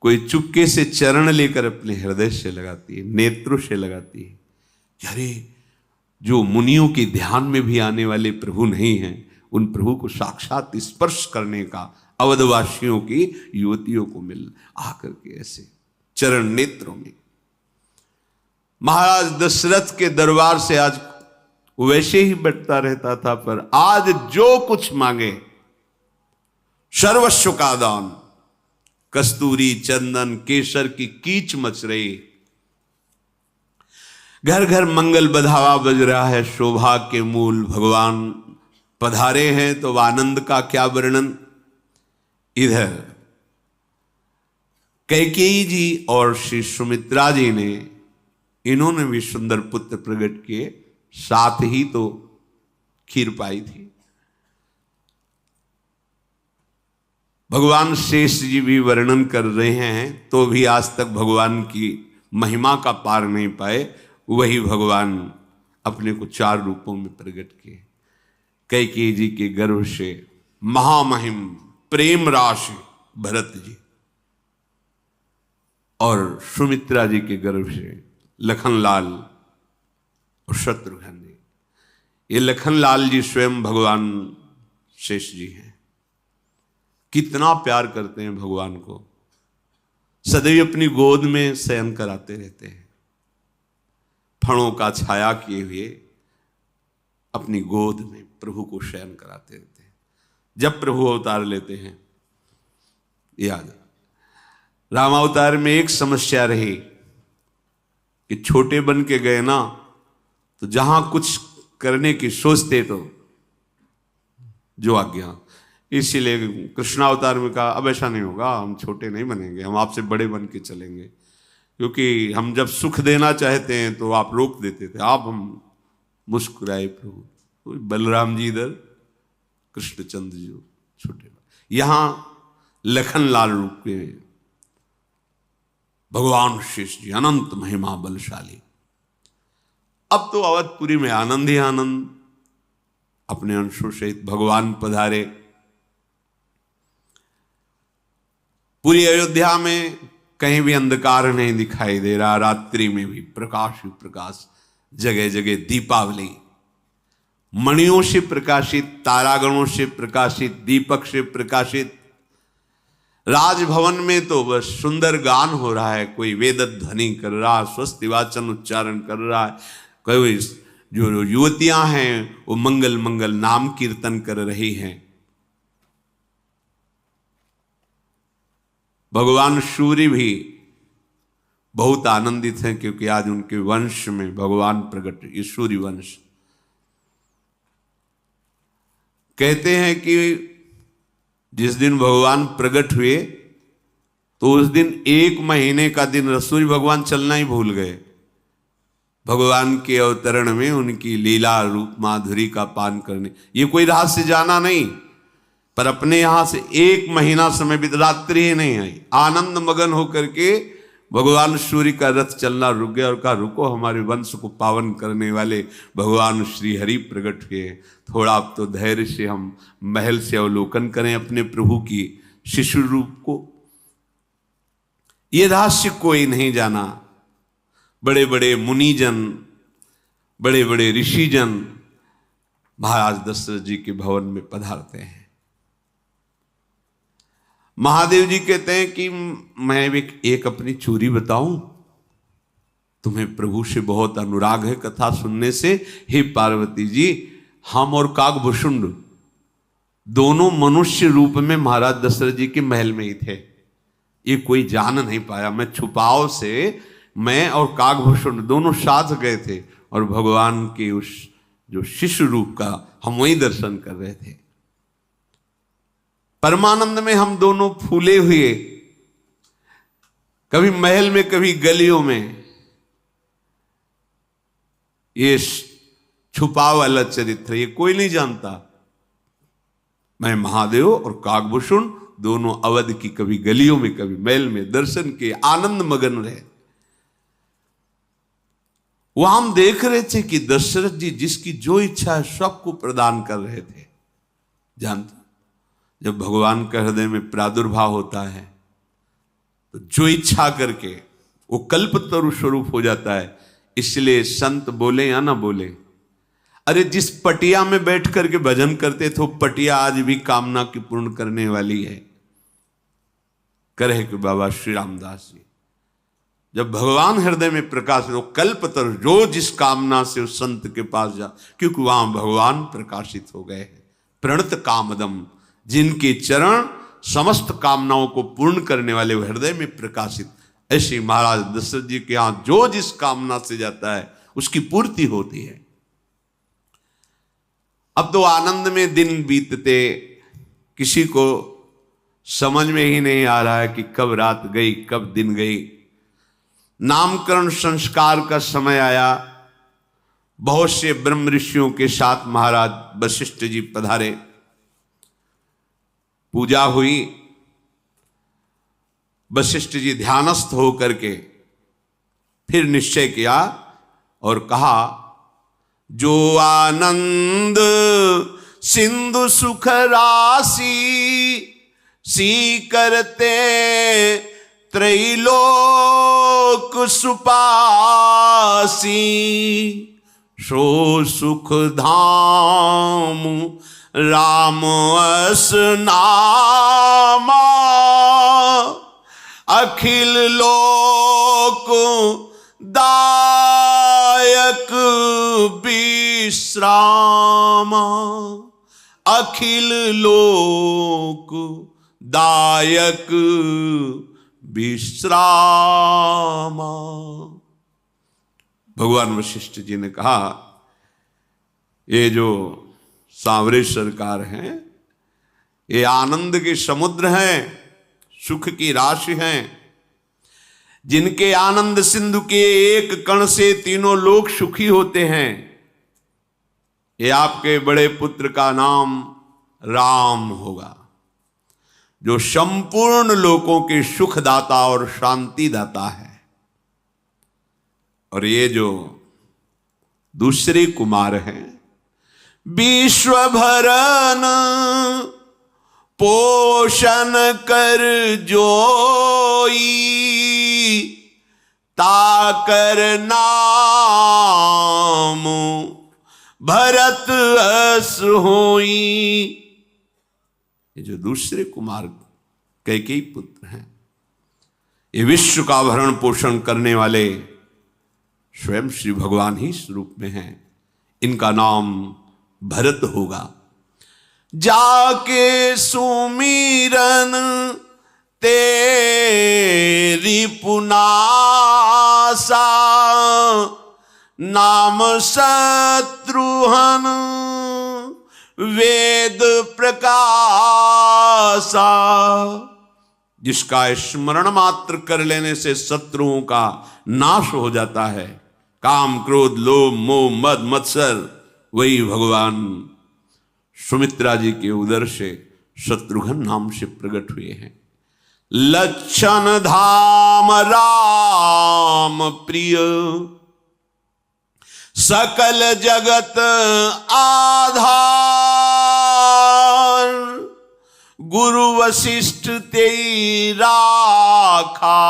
[SPEAKER 1] कोई चुपके से चरण लेकर अपने हृदय से लगाती है, नेत्रों से लगाती है। अरे जो मुनियों के ध्यान में भी आने वाले प्रभु नहीं हैं, उन प्रभु को साक्षात स्पर्श करने का अवधवासियों की युवतियों को मिल आकर के ऐसे चरण नेत्रों में। महाराज दशरथ के दरबार से आज वैसे ही बैठता रहता था, पर आज जो कुछ मांगे सर्वस्व का दान। कस्तूरी, चंदन, केसर की कीच मच रही, घर घर मंगल बधावा बज रहा है। शोभा के मूल भगवान पधारे हैं तो आनंद का क्या वर्णन। इधर कैकेयी जी और श्री सुमित्रा जी ने, इन्होंने भी सुंदर पुत्र प्रकट किए, साथ ही तो खीर पाई थी। भगवान शेष जी भी वर्णन कर रहे हैं तो भी आज तक भगवान की महिमा का पार नहीं पाए। वही भगवान अपने को 4 रूपों में प्रकट किए। कैकेयी जी के गर्भ से महामहिम प्रेम राशि भरत जी, और सुमित्रा जी के गर्भ से लखनलाल और शत्रुघ्न जी। ये लखनलाल जी स्वयं भगवान शेष जी हैं। कितना प्यार करते हैं भगवान को, सदैव अपनी गोद में शयन कराते रहते हैं। फणों का छाया किए हुए अपनी गोद में प्रभु को शयन कराते रहते हैं। जब प्रभु अवतार लेते हैं, याद रामावतार में एक समस्या रही कि छोटे बन के गए ना, तो जहां कुछ करने की सोचते तो जो आज्ञा। इसीलिए कृष्णावतार में कहा अब ऐसा नहीं होगा, हम छोटे नहीं बनेंगे, हम आपसे बड़े बन के चलेंगे, क्योंकि हम जब सुख देना चाहते हैं तो आप रोक देते थे। आप हम मुस्कुराए प्रभु, तो बलराम जी इधर, कृष्णचंद्र जी छोटे, यहां लखनलाल रूप के भगवान शेष जी अनंत महिमा बलशाली। अब तो अवधपुरी में आनंद ही आनंद, अपने अंशों सहित भगवान पधारे। पूरी अयोध्या में कहीं भी अंधकार नहीं दिखाई दे रहा, रात्रि में भी प्रकाश ही प्रकाश, जगह जगह दीपावली, मणियों से प्रकाशित, तारागणों से प्रकाशित, दीपक से प्रकाशित। राजभवन में तो बस सुंदर गान हो रहा है, कोई वेद ध्वनि कर रहा, स्वस्ति वाचन उच्चारण कर रहा है, कोई जो युवतियां हैं वो मंगल मंगल नाम कीर्तन कर रही हैं। भगवान सूर्य भी बहुत आनंदित हैं, क्योंकि आज उनके वंश में भगवान प्रकट, ये सूर्य वंश। कहते हैं कि जिस दिन भगवान प्रकट हुए तो उस दिन 1 महीने का दिन सूर्य भगवान चलना ही भूल गए। भगवान के अवतरण में उनकी लीला रूप माधुरी का पान करने, ये कोई रहस्य जाना नहीं, पर अपने यहां से 1 महीना समय भी रात्रि ही नहीं आई। आनंद मगन होकर के भगवान सूर्य का रथ चलना रुक गया और कहा रुको, हमारे वंश को पावन करने वाले भगवान श्री हरि प्रकट हुए, थोड़ा अब तो धैर्य से हम महल से अवलोकन करें अपने प्रभु की शिशु रूप को। ये रहस्य कोई नहीं जाना। बड़े बड़े मुनिजन, बड़े बड़े ऋषिजन महाराज दशरथ जी के भवन में पधारते हैं। महादेव जी कहते हैं कि मैं एक अपनी चोरी बताऊं, तुम्हें प्रभु से बहुत अनुराग है कथा सुनने से। हे पार्वती जी, हम और काकभूषुंड दोनों मनुष्य रूप में महाराज दशरथ जी के महल में ही थे, ये कोई जान नहीं पाया। मैं छुपाव से, मैं और काकभूषुंड दोनों साथ गए थे और भगवान के उस जो शिशु रूप का हम वही दर्शन कर रहे थे। परमानंद में हम दोनों फूले हुए, कभी महल में कभी गलियों में। ये छुपा वाला चरित्र ये कोई नहीं जानता। मैं महादेव और काकभूषुंड दोनों अवध की कभी गलियों में कभी महल में दर्शन के आनंद मगन रहे। वहां हम देख रहे थे कि दशरथ जी जिसकी जो इच्छा है सबको प्रदान कर रहे थे। जानते, जब भगवान का हृदय में प्रादुर्भाव होता है तो जो इच्छा करके वो कल्पतरु स्वरूप हो जाता है। इसलिए संत बोले या ना बोले, अरे जिस पटिया में बैठ करके भजन करते थे वो पटिया आज भी कामना की पूर्ण करने वाली है। कहे कि बाबा श्री रामदास जी, जब भगवान हृदय में प्रकाश हो, कल्पतरु जो जिस कामना से उस संत के पास जा, क्योंकि वहां भगवान प्रकाशित हो गए हैं। प्रणत कामदम, जिनके चरण समस्त कामनाओं को पूर्ण करने वाले हृदय में प्रकाशित। ऐसे महाराज दशरथ जी के यहां जो जिस कामना से जाता है उसकी पूर्ति होती है। अब तो आनंद में दिन बीतते, किसी को समझ में ही नहीं आ रहा है कि कब रात गई कब दिन गई। नामकरण संस्कार का समय आया। बहुत से ब्रह्म ऋषियों के साथ महाराज वशिष्ठ जी पधारे। पूजा हुई। वशिष्ठ जी ध्यानस्थ होकर के फिर निश्चय किया और कहा, जो आनंद सिंधु सुख राशि सी करते त्रैलोक सुपासी, सो सुख धाम राम अस नामा, अखिल लोक दायक विश्रामा, अखिल लोक दायक विश्रामा। भगवान वशिष्ठ जी ने कहा, ये जो सांवरे सरकार हैं, ये आनंद के समुद्र हैं, सुख की राशि हैं, जिनके आनंद सिंधु के एक कण से तीनों लोग सुखी होते हैं। ये आपके बड़े पुत्र का नाम राम होगा, जो संपूर्ण लोकों के सुखदाता और शांति दाता है। और ये जो दूसरे कुमार हैं, विश्व भरन पोषण कर जोई, ताकर नाम भरत अस होई। ये जो दूसरे कुमार कैकेयी पुत्र हैं, ये विश्व का भरण पोषण करने वाले स्वयं श्री भगवान ही स्वरूप में हैं। इनका नाम भरत होगा। जाके सुमीरन तेरी पुनासा, नाम शत्रुहन वेद प्रकाशा। जिसका स्मरण मात्र कर लेने से शत्रुओं का नाश हो जाता है। काम क्रोध लोभ मोह मद मत्सर, वही भगवान सुमित्रा जी के उदर से शत्रुघ्न नाम से प्रकट हुए हैं। लक्षण धाम राम प्रिय, सकल जगत आधार, गुरु वशिष्ठ तेई राखा,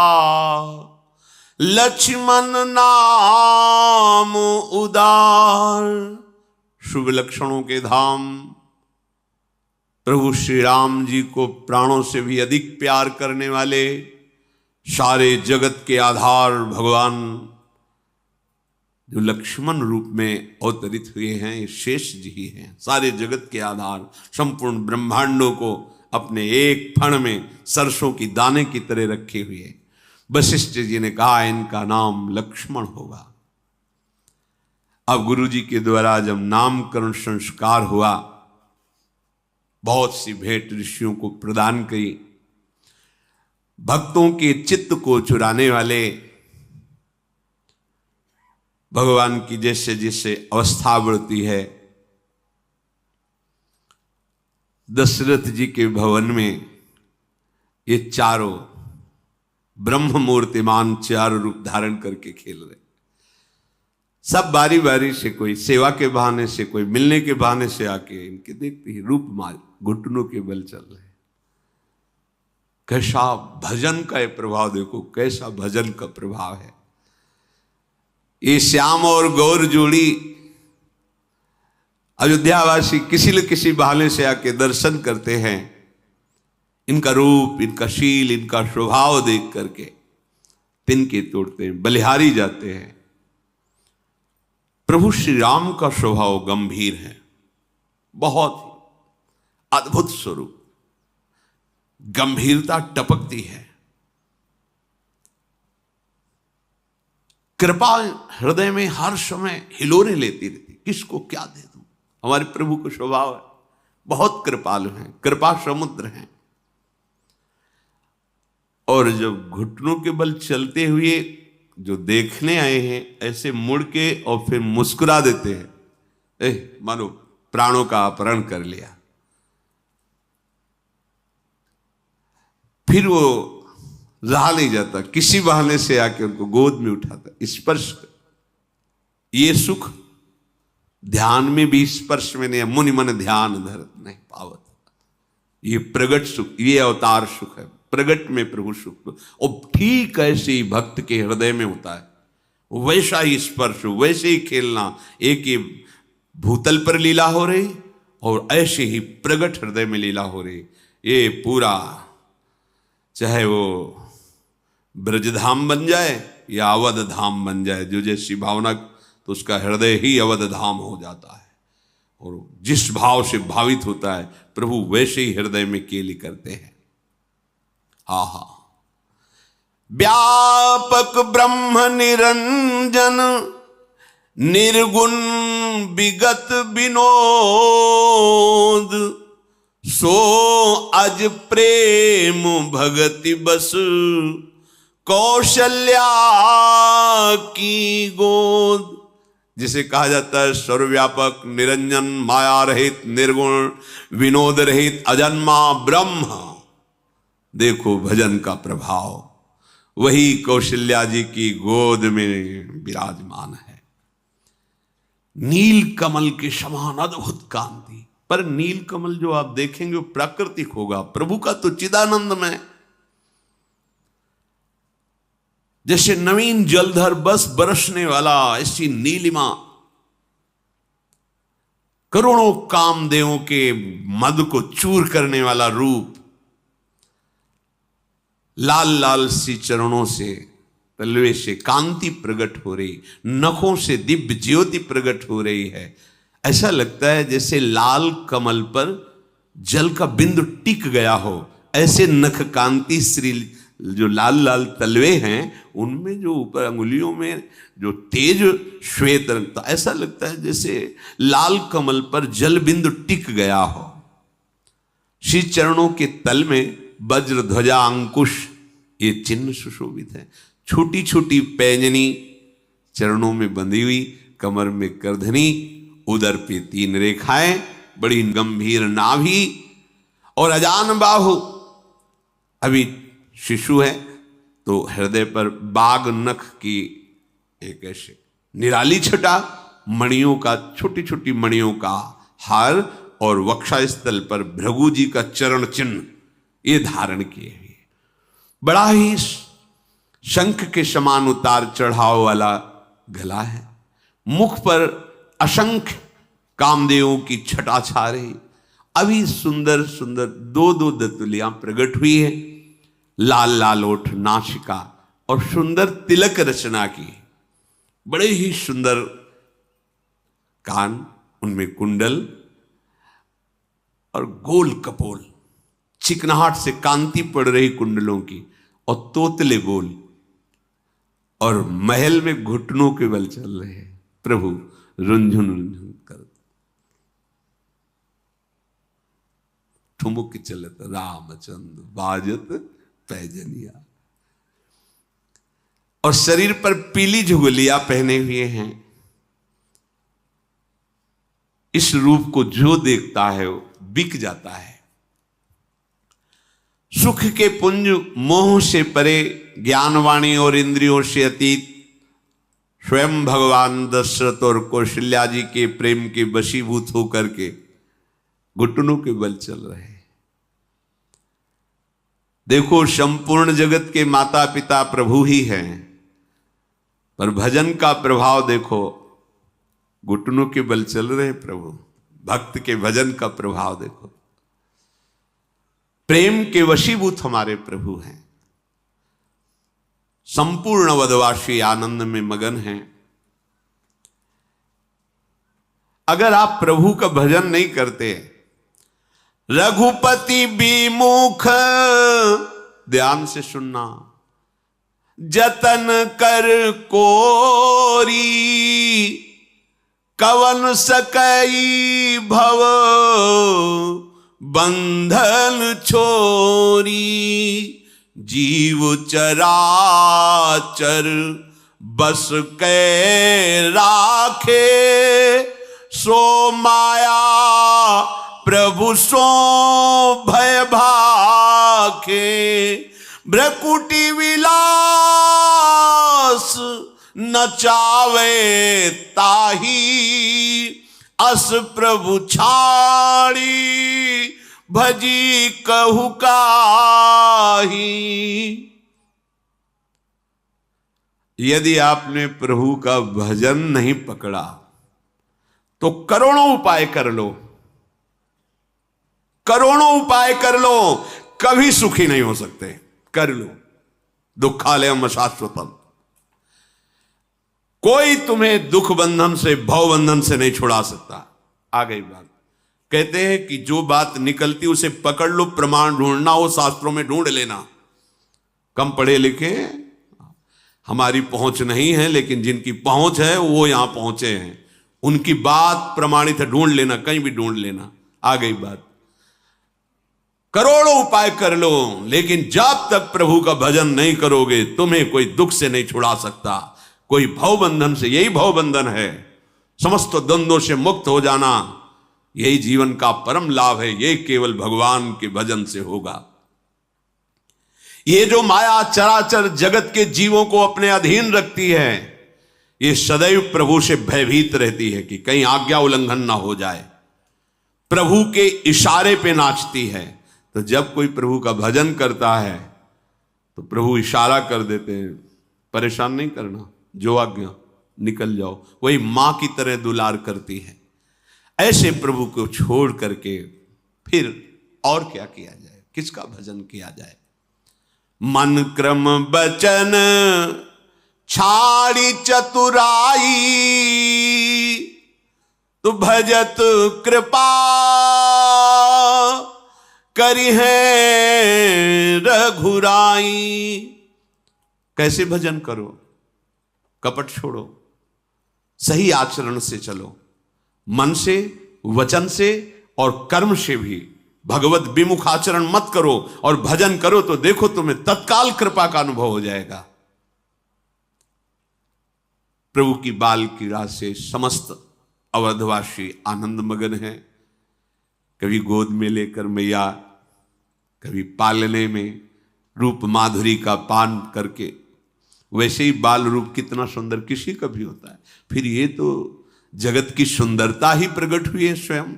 [SPEAKER 1] लक्ष्मण नाम उदार। शुभ लक्षणों के धाम प्रभु श्री राम जी को प्राणों से भी अधिक प्यार करने वाले, सारे जगत के आधार भगवान जो लक्ष्मण रूप में अवतरित हुए हैं, ये शेष जी ही हैं। सारे जगत के आधार, संपूर्ण ब्रह्मांडों को अपने एक फण में सरसों की दाने की तरह रखे हुए वशिष्ठ जी ने कहा, इनका नाम लक्ष्मण होगा। अब गुरु जी के द्वारा जब नामकरण संस्कार हुआ, बहुत सी भेंट ऋषियों को प्रदान की। भक्तों के चित्त को चुराने वाले भगवान की जैसे जैसे अवस्था बढ़ती है, दशरथ जी के भवन में ये चारों ब्रह्म मूर्तिमान चारों रूप धारण करके खेल रहे। सब बारी बारी से, कोई सेवा के बहाने से, कोई मिलने के बहाने से आके इनके देखते ही रूप माल घुटनों के बल चल रहे। कैसा भजन का ये प्रभाव देखो, कैसा भजन का प्रभाव है। ये श्याम और गौर जोड़ी अयोध्यावासी किसी न किसी बहाने से आके दर्शन करते हैं। इनका रूप, इनका शील, इनका स्वभाव देख करके तिनके तोड़ते हैं, बलिहारी जाते हैं। प्रभु श्री राम का स्वभाव गंभीर है, बहुत ही अद्भुत स्वरूप, गंभीरता टपकती है। कृपा हृदय में हर समय हिलोरे लेती रहती, किसको क्या दे दूं। हमारे प्रभु का स्वभाव है, बहुत कृपालु हैं, कृपा समुद्र हैं। और जब घुटनों के बल चलते हुए जो देखने आए हैं ऐसे मुड़ के और फिर मुस्कुरा देते हैं, मानो प्राणों का अपहरण कर लिया। फिर वो रहा नहीं जाता, किसी बहाने से आके उनको गोद में उठाता, स्पर्श। ये सुख ध्यान में भी स्पर्श में नहीं, मुनि मन ध्यान धरत नहीं पावत। ये प्रगट सुख, ये अवतार सुख है, प्रगट में प्रभु सुख। और ठीक ऐसे ही भक्त के हृदय में होता है, वैसा ही स्पर्श, वैसे ही खेलना। एक ही भूतल पर लीला हो रही और ऐसे ही प्रगट हृदय में लीला हो रही। ये पूरा, चाहे वो ब्रजधाम बन जाए या अवध धाम बन जाए, जो जैसी भावना, तो उसका हृदय ही अवध धाम हो जाता है। और जिस भाव से भावित होता है प्रभु, वैसे ही हृदय में केली करते हैं। हा हा, व्यापक ब्रह्म निरंजन, निर्गुण विगत विनोद, सो अज प्रेम भगति बस, कौशल्या की गोद। जिसे कहा जाता है सर्वव्यापक, निरंजन, माया रहित, निर्गुण, विनोद रहित, अजन्मा ब्रह्म। देखो भजन का प्रभाव, वही कौशल्या जी की गोद में विराजमान है। नील कमल के समान अद्भुत कांति, पर नील कमल जो आप देखेंगे वो प्राकृतिक होगा, प्रभु का तो चिदानंदमय। जैसे नवीन जलधर बस बरसने वाला, ऐसी नीलिमा, करोड़ों कामदेवों के मद को चूर करने वाला रूप, लाल लाल सी चरणों से, तलवे से कांति प्रकट हो रही, नखों से दिव्य ज्योति प्रकट हो रही है। ऐसा लगता है जैसे लाल कमल पर जल का बिंदु टिक गया हो। ऐसे नख कांति श्री जो लाल लाल तलवे हैं, उनमें जो ऊपर अंगुलियों में जो तेज श्वेत रंग, तो ऐसा लगता है जैसे लाल कमल पर जल बिंदु टिक गया हो। श्री चरणों के तल में वज्र ध्वजा अंकुश, ये चिन्ह सुशोभित है। छोटी छोटी पैंजनी चरणों में बंधी हुई, कमर में करधनी, उदर पे 3 रेखाएं, बड़ी गंभीर नाभि और अजान बाहु। अभी शिशु है तो हृदय पर बाघ नख की एक ऐसे निराली छटा, मणियों का, छोटी छोटी मणियों का हार, और वक्षा स्थल पर भृगु जी का चरण चिन्ह ये धारण किए हुए। बड़ा ही शंख के समान उतार चढ़ाव वाला गला है। मुख पर असंख्य कामदेवों की छटा छा रही। अभी सुंदर सुंदर 2-2 दंतुलियां प्रकट हुई है, लाल लाल ओठ, नासिका और सुंदर तिलक रचना की। बड़े ही सुंदर कान, उनमें कुंडल और गोल कपोल, चिकनाहट से कांति पड़ रही कुंडलों की, और तोतले बोल, और महल में घुटनों के बल चल रहे हैं प्रभु, रुंझुन रुंझुन कर ठुमुक चलत रामचंद्र बाजत पैजनिया। और शरीर पर पीली झुगलियां पहने हुए हैं। इस रूप को जो देखता है वो बिक जाता है। सुख के पुंज मोह से परे, ज्ञानवाणी और इंद्रियों से अतीत, स्वयं भगवान दशरथ और कौशल्या जी के प्रेम के वशीभूत होकर के घुटनों के बल चल रहे हैं। देखो, संपूर्ण जगत के माता पिता प्रभु ही हैं, पर भजन का प्रभाव देखो, घुटनों के बल चल रहे प्रभु। भक्त के भजन का प्रभाव देखो, प्रेम के वशीभूत हमारे प्रभु हैं। संपूर्ण वदवासी आनंद में मगन हैं। अगर आप प्रभु का भजन नहीं करते, रघुपति विमुख, ध्यान से सुनना, जतन कर कोरी, कवन सकई भव बंधन छोरी, जीव चराचर बस के राखे, सो माया प्रभु सो भय भाखे। भ्रकुटी विलास नचावे ताही, अस प्रभु छाड़ी भजी कहु काही। यदि आपने प्रभु का भजन नहीं पकड़ा तो करोड़ों उपाय कर लो, करोड़ों उपाय कर लो, कभी सुखी नहीं हो सकते। कर लो, दुखालयम अशाश्वतम। कोई तुम्हें दुख बंधन से, भव बंधन से नहीं छुड़ा सकता। आ गई बात। कहते हैं कि जो बात निकलती उसे पकड़ लो, प्रमाण ढूंढना हो शास्त्रों में ढूंढ लेना। कम पढ़े लिखे हमारी पहुंच नहीं है, लेकिन जिनकी पहुंच है वो यहां पहुंचे हैं, उनकी बात प्रमाणित है, ढूंढ लेना, कहीं भी ढूंढ लेना। आ गई बात। करोड़ों उपाय कर लो, लेकिन जब तक प्रभु का भजन नहीं करोगे तुम्हें कोई दुख से नहीं छुड़ा सकता, कोई भव बंधन से। यही भव बंधन है, समस्त द्वंद्वों से मुक्त हो जाना, यही जीवन का परम लाभ है। यही केवल भगवान के भजन से होगा। ये जो माया चराचर जगत के जीवों को अपने अधीन रखती है, ये सदैव प्रभु से भयभीत रहती है कि कहीं आज्ञा उल्लंघन ना हो जाए। प्रभु के इशारे पे नाचती है। तो जब कोई प्रभु का भजन करता है तो प्रभु इशारा कर देते हैं, परेशान नहीं करना, जो आज्ञा, निकल जाओ। वही मां की तरह दुलार करती है। ऐसे प्रभु को छोड़ करके फिर और क्या किया जाए, किसका भजन किया जाए। मन क्रम बचन छाड़ी चतुराई, तु भजत कृपा करी है रघुराई। कैसे भजन करो, कपट छोड़ो, सही आचरण से चलो, मन से, वचन से और कर्म से भी भगवत विमुख आचरण मत करो और भजन करो तो देखो तुम्हें तत्काल कृपा का अनुभव हो जाएगा। प्रभु की बाल क्रीड़ा से समस्त अवधवासी आनंद मगन है। कभी गोद में लेकर मैया, कभी पालने में, रूप माधुरी का पान करके। वैसे ही बाल रूप कितना सुंदर किसी का भी होता है, फिर ये तो जगत की सुंदरता ही प्रकट हुई है स्वयं।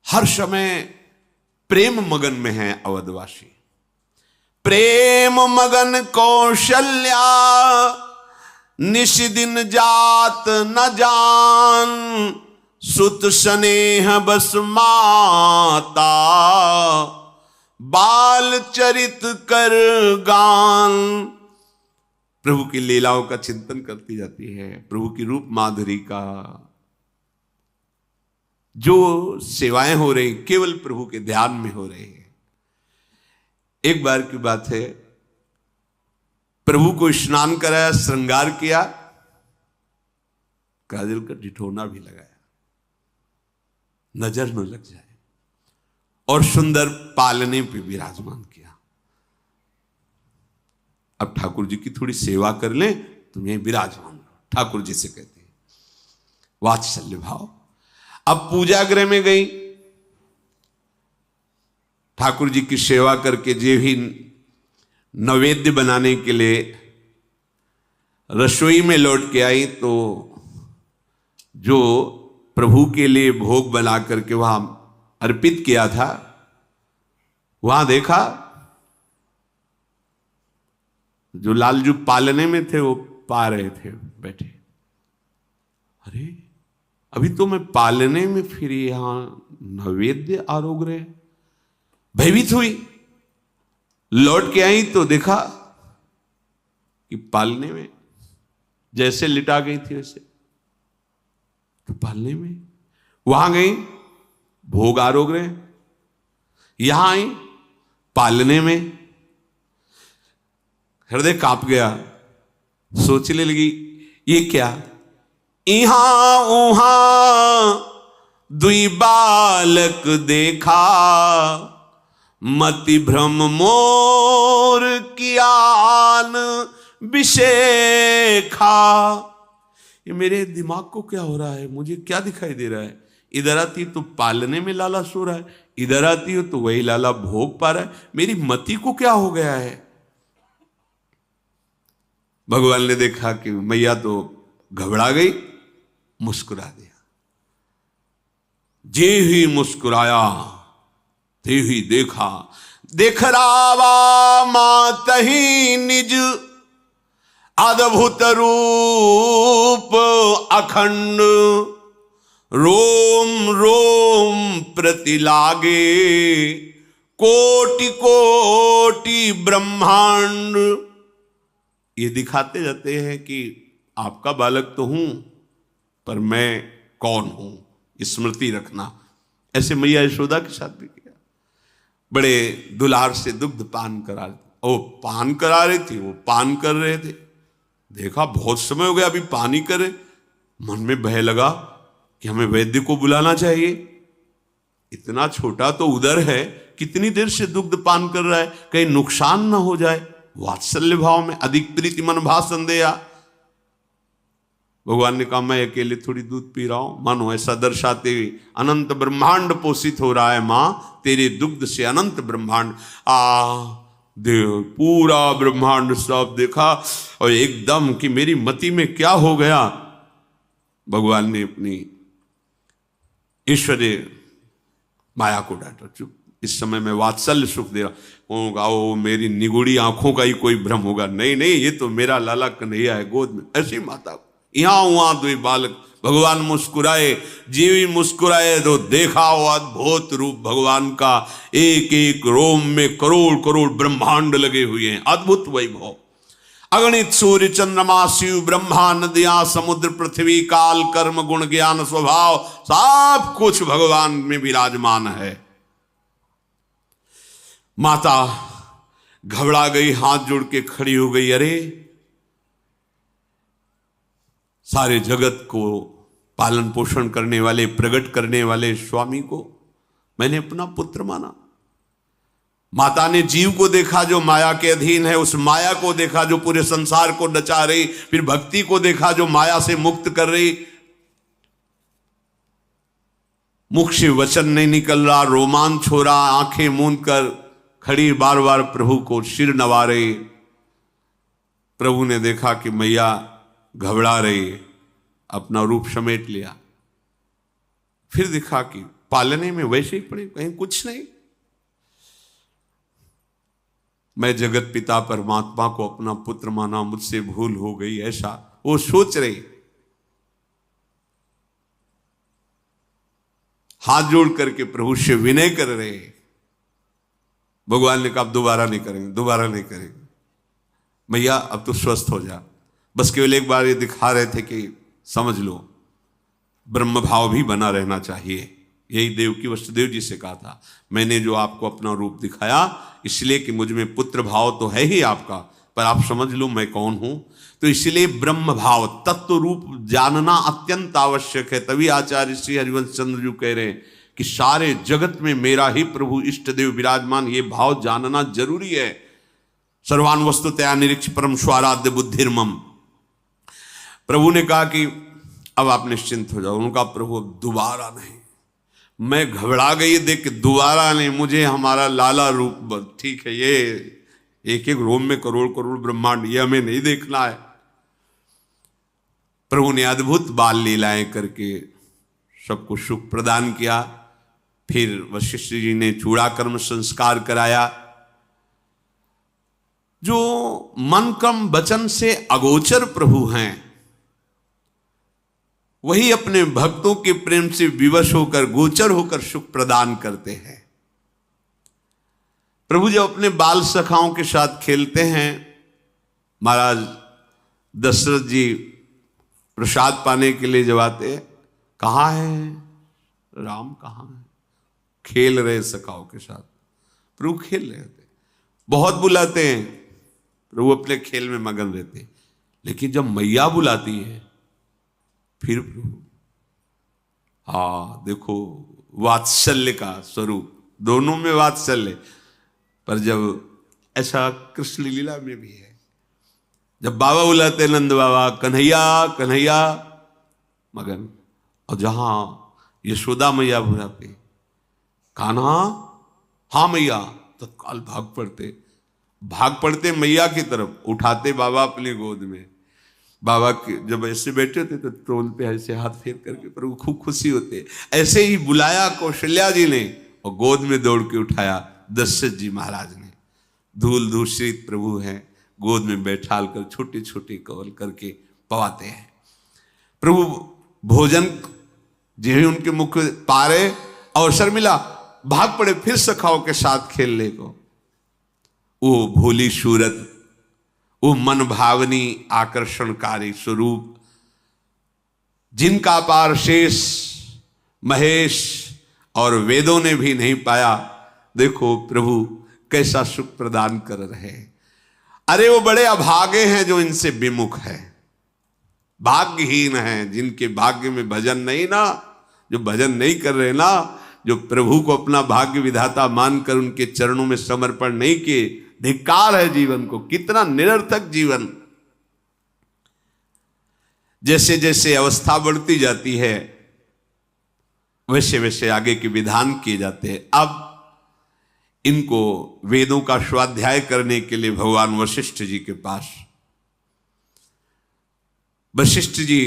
[SPEAKER 1] हर समय प्रेम मगन में है अवधवासी। प्रेम मगन कौशल्या, निश दिन जात न जान, सुत स्नेह बस माता, बाल चरित कर गान। प्रभु की लीलाओं का चिंतन करती जाती है, प्रभु की रूप माधुरी का। जो सेवाएं हो रही केवल प्रभु के ध्यान में हो रही है। एक बार की बात है, प्रभु को स्नान कराया, श्रृंगार किया, काजल का ठिठोना भी लगाया, नजर न लग जाए, और सुंदर पालने पे विराजमान किया। अब ठाकुर जी की थोड़ी सेवा कर लें, तुम्हें विराजमान रहो, ठाकुर जी से कहते हैं, वात्सल्य भाव। अब पूजा गृह में गई, ठाकुर जी की सेवा करके जे भी नैवेद्य बनाने के लिए रसोई में लौट के आई, तो जो प्रभु के लिए भोग बना करके वहां अर्पित किया था, वहां देखा जो लालजू पालने में थे वो पा रहे थे बैठे। अरे अभी तो मैं पालने में, फिर यहां नैवेद्य आरोग रहे। भयभीत हुई, लौट के आई तो देखा कि पालने में जैसे लिटा गई थी वैसे, तो पालने में वहां गई, भोग आरोग रहे, यहां आई पालने में। हृदय कांप गया, सोचने लगी ये क्या, इहां उहां दुई बालक देखा, मति भ्रम मोर कियान विशेखा। ये मेरे दिमाग को क्या हो रहा है, मुझे क्या दिखाई दे रहा है? इधर आती तो पालने में लाला सो रहा है, इधर आती हो तो वही लाला भोग पा रहा है, मेरी मति को क्या हो गया है? भगवान ने देखा कि मैया तो घबरा गई, मुस्कुरा दिया। जे ही मुस्कुराया ते ही देखा, देख रावा मातही निज अद्भुत रूप अखंड। रोम रोम प्रति लागे कोटि कोटि ब्रह्मांड। ये दिखाते जाते हैं कि आपका बालक तो हूं, पर मैं कौन हूं, स्मृति रखना। ऐसे मैया यशोदा के साथ भी किया। बड़े दुलार से दुग्ध पान करा, वो पान करा रही थी, वो पान कर रहे थे। देखा बहुत समय हो गया अभी पानी करे, मन में भय लगा कि हमें वैद्य को बुलाना चाहिए। इतना छोटा तो उधर है, कितनी देर से दुग्ध पान कर रहा है, कहीं नुकसान ना हो जाए। वात्सल्य भाव में अधिक प्रीति मन भाषण दिया। भगवान ने कहा मैं अकेले थोड़ी दूध पी रहा हूं, मानो ऐसा दर्शाते हुए अनंत ब्रह्मांड पोषित हो रहा है मां, तेरे दुग्ध से अनंत ब्रह्मांड। देव पूरा ब्रह्मांड सब देखा और एकदम कि मेरी मति में क्या हो गया। भगवान ने अपनी ईश्वरीय माया को डांटा, चुप, इस समय मैं वात्सल्य सुख दे रहा हूँ। ओ मेरी निगुड़ी आंखों का ही कोई भ्रम होगा, नहीं नहीं ये तो मेरा लाला कन्हैया है गोद में। ऐसी माता को यहां वहां दो बालक। भगवान मुस्कुराए, जीवी मुस्कुराए तो देखा वो अद्भुत रूप भगवान का। एक एक रोम में करोड़ करोड़ ब्रह्मांड लगे हुए हैं, अद्भुत वैभव। अगणित सूर्य चंद्रमा शिव ब्रह्मा नदियां समुद्र पृथ्वी काल कर्म गुण ज्ञान स्वभाव सब कुछ भगवान में विराजमान है। माता घबरा गई, हाथ जोड़ के खड़ी हो गई। अरे सारे जगत को पालन पोषण करने वाले, प्रकट करने वाले स्वामी को मैंने अपना पुत्र माना। माता ने जीव को देखा जो माया के अधीन है, उस माया को देखा जो पूरे संसार को नचा रही, फिर भक्ति को देखा जो माया से मुक्त कर रही। मुख से वचन नहीं निकल रहा, रोमांच हो रहा, आंखें मूंद कर खड़ी बार बार प्रभु को सिर नवा रही। प्रभु ने देखा कि मैया घबरा रही, अपना रूप समेट लिया। फिर देखा कि पालने में वैसे ही पड़े, कहीं कुछ नहीं। मैं जगत पिता परमात्मा को अपना पुत्र माना, मुझसे भूल हो गई, ऐसा वो सोच रही। हाथ जोड़ करके प्रभु से विनय कर रहे। भगवान ने कहा अब दोबारा नहीं करेंगे, दोबारा नहीं करेंगे मैया, अब तो स्वस्थ हो जा। बस केवल एक बार ये दिखा रहे थे कि समझ लो ब्रह्म भाव भी बना रहना चाहिए। यही देव की वसुदेव जी से कहा था, मैंने जो आपको अपना रूप दिखाया इसलिए कि मुझ में पुत्र भाव तो है ही आपका, पर आप समझ लो मैं कौन हूं। तो इसलिए ब्रह्म भाव तत्व रूप जानना अत्यंत आवश्यक है। तभी आचार्य श्री हरिवंश चंद्र जी कह रहे हैं कि सारे जगत में मेरा ही प्रभु इष्ट देव विराजमान, ये भाव जानना जरूरी है। सर्वान वस्तुतया निरीक्ष परम स्वाराध्य बुद्धिर्मम। प्रभु ने कहा कि अब आप निश्चिंत हो जाओ। उनका प्रभु अब दोबारा नहीं। मैं घबरा गई देख के, दोबारा नहीं, मुझे हमारा लाला रूप ठीक है, ये एक एक रोम में करोड़ करोड़ ब्रह्मांड, ये हमें नहीं देखना है। प्रभु ने अद्भुत बाल लीलाएं करके सबको सुख प्रदान किया। फिर वशिष्ठ जी ने चूड़ा कर्म संस्कार कराया। जो मन कर्म वचन से अगोचर प्रभु हैं, वही अपने भक्तों के प्रेम से विवश होकर गोचर होकर सुख प्रदान करते हैं। प्रभु जब अपने बाल सखाओं के साथ खेलते हैं, महाराज दशरथ जी प्रसाद पाने के लिए जब आते, कहाँ है राम, कहाँ है? खेल रहे सखाओं के साथ। प्रभु खेल रहे थे, बहुत बुलाते हैं, प्रभु अपने खेल में मगन रहते। लेकिन जब मैया बुलाती है फिर प्रभु, देखो वात्सल्य का स्वरूप, दोनों में वात्सल्य। पर जब ऐसा कृष्ण लीला में भी है, जब बाबा बुलाते नंद बाबा कन्हैया कन्हैया मगन, और जहां यशोदा मैया बुलाते कान्हा हाँ मैया, तत्काल भाग पड़ते मैया की तरफ, उठाते बाबा अपनी गोद में। बाबा के जब ऐसे बैठे थे तो तोलते ऐसे हाथ फेर करके, पर वो खूब खुशी होते। ऐसे ही बुलाया कौशल्या जी ने और गोद में दौड़ के उठाया दशरथ जी महाराज ने। धूल दूषित प्रभु हैं, गोद में बैठाल कर छोटे छोटे कवल करके पवाते हैं। प्रभु भोजन जो ही उनके मुख पारे अवसर मिला, भाग पड़े फिर सखाओं के साथ खेलने को। वो भोली सूरत, वो मन भावनी आकर्षणकारी स्वरूप, जिनका पार शेष महेश और वेदों ने भी नहीं पाया, देखो प्रभु कैसा सुख प्रदान कर रहे हैं। अरे वो बड़े अभागे हैं जो इनसे विमुख है, भाग्यहीन हैं जिनके भाग्य में भजन नहीं ना, जो भजन नहीं कर रहे ना, जो प्रभु को अपना भाग्य विधाता मानकर उनके चरणों में समर्पण नहीं किए। धिक्कार है जीवन को, कितना निरर्थक जीवन। जैसे जैसे अवस्था बढ़ती जाती है वैसे वैसे आगे के विधान किए जाते हैं। अब इनको वेदों का स्वाध्याय करने के लिए भगवान वशिष्ठ जी के पास, वशिष्ठ जी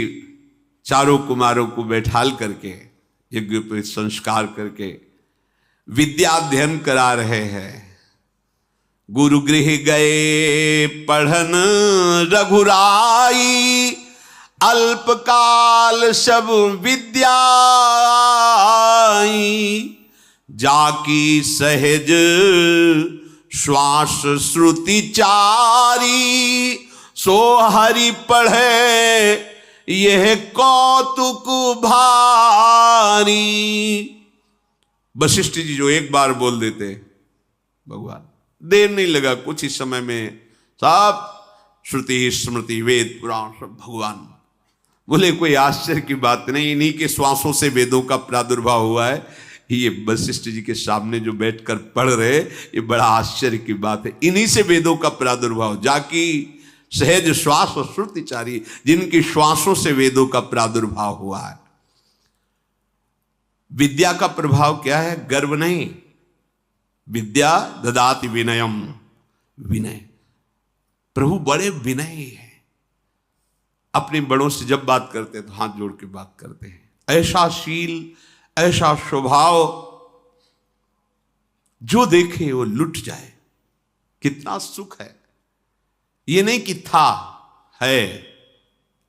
[SPEAKER 1] चारों कुमारों को बैठाल करके यज्ञ पर संस्कार करके विद्या अध्ययन करा रहे हैं। गुरु गृह गए पढ़न रघुराई, अल्पकाल सब विद्या जाकी सहज श्वास श्रुति चारी, सो हरि पढ़े यह कौतुक भारी। वशिष्ठ जी जो एक बार बोल देते, भगवान देर नहीं लगा, कुछ ही समय में सब श्रुति स्मृति वेद पुराण सब भगवान बोले। कोई आश्चर्य की बात नहीं, इन्हीं के श्वासों से वेदों का प्रादुर्भाव हुआ है। ये वशिष्ठ जी के सामने जो बैठकर पढ़ रहे, ये बड़ा आश्चर्य की बात है। इन्हीं से वेदों का प्रादुर्भाव, जाकी सहज श्वास और श्रुतिचारी, जिनके श्वासों से वेदों का प्रादुर्भाव हुआ है। विद्या का प्रभाव क्या है? गर्व नहीं, विद्या ददाति विनयम, विनय। प्रभु बड़े विनयी हैं, अपने बड़ों से जब बात करते हैं तो हाथ जोड़ के बात करते हैं। ऐसा शील, ऐसा स्वभाव जो देखे वो लुट जाए, कितना सुख है। ये नहीं कि था, है।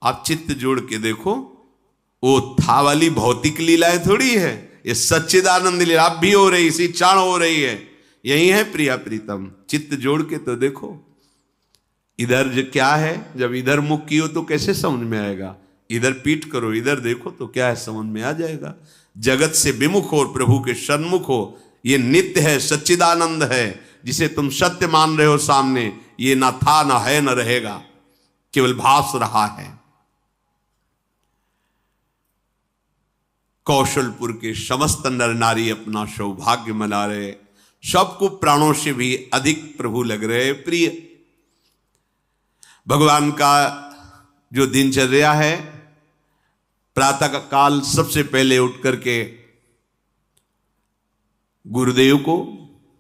[SPEAKER 1] आप चित्त जोड़ के देखो, वो था वाली भौतिक लीलाएं थोड़ी है, ये सच्चिदानंद लीला आप भी हो रही, इसी क्षण हो रही है। यही है प्रिया प्रीतम, चित्त जोड़ के तो देखो। इधर जो क्या है, जब इधर मुख कियो तो कैसे समझ में आएगा? इधर पीठ करो, इधर देखो तो क्या है, समझ में आ जाएगा। जगत से विमुख हो और प्रभु के सन्मुख हो, ये नित्य है, सच्चिदानंद है, जिसे तुम सत्य मान रहे हो सामने, ये ना था ना है ना रहेगा, केवल भास रहा है। कौशलपुर के समस्त नर नारी अपना सौभाग्य मना रहे, सबको प्राणों से भी अधिक प्रभु लग रहे प्रिय। भगवान का जो दिनचर्या है, प्रातः काल सबसे पहले उठ करके गुरुदेव को,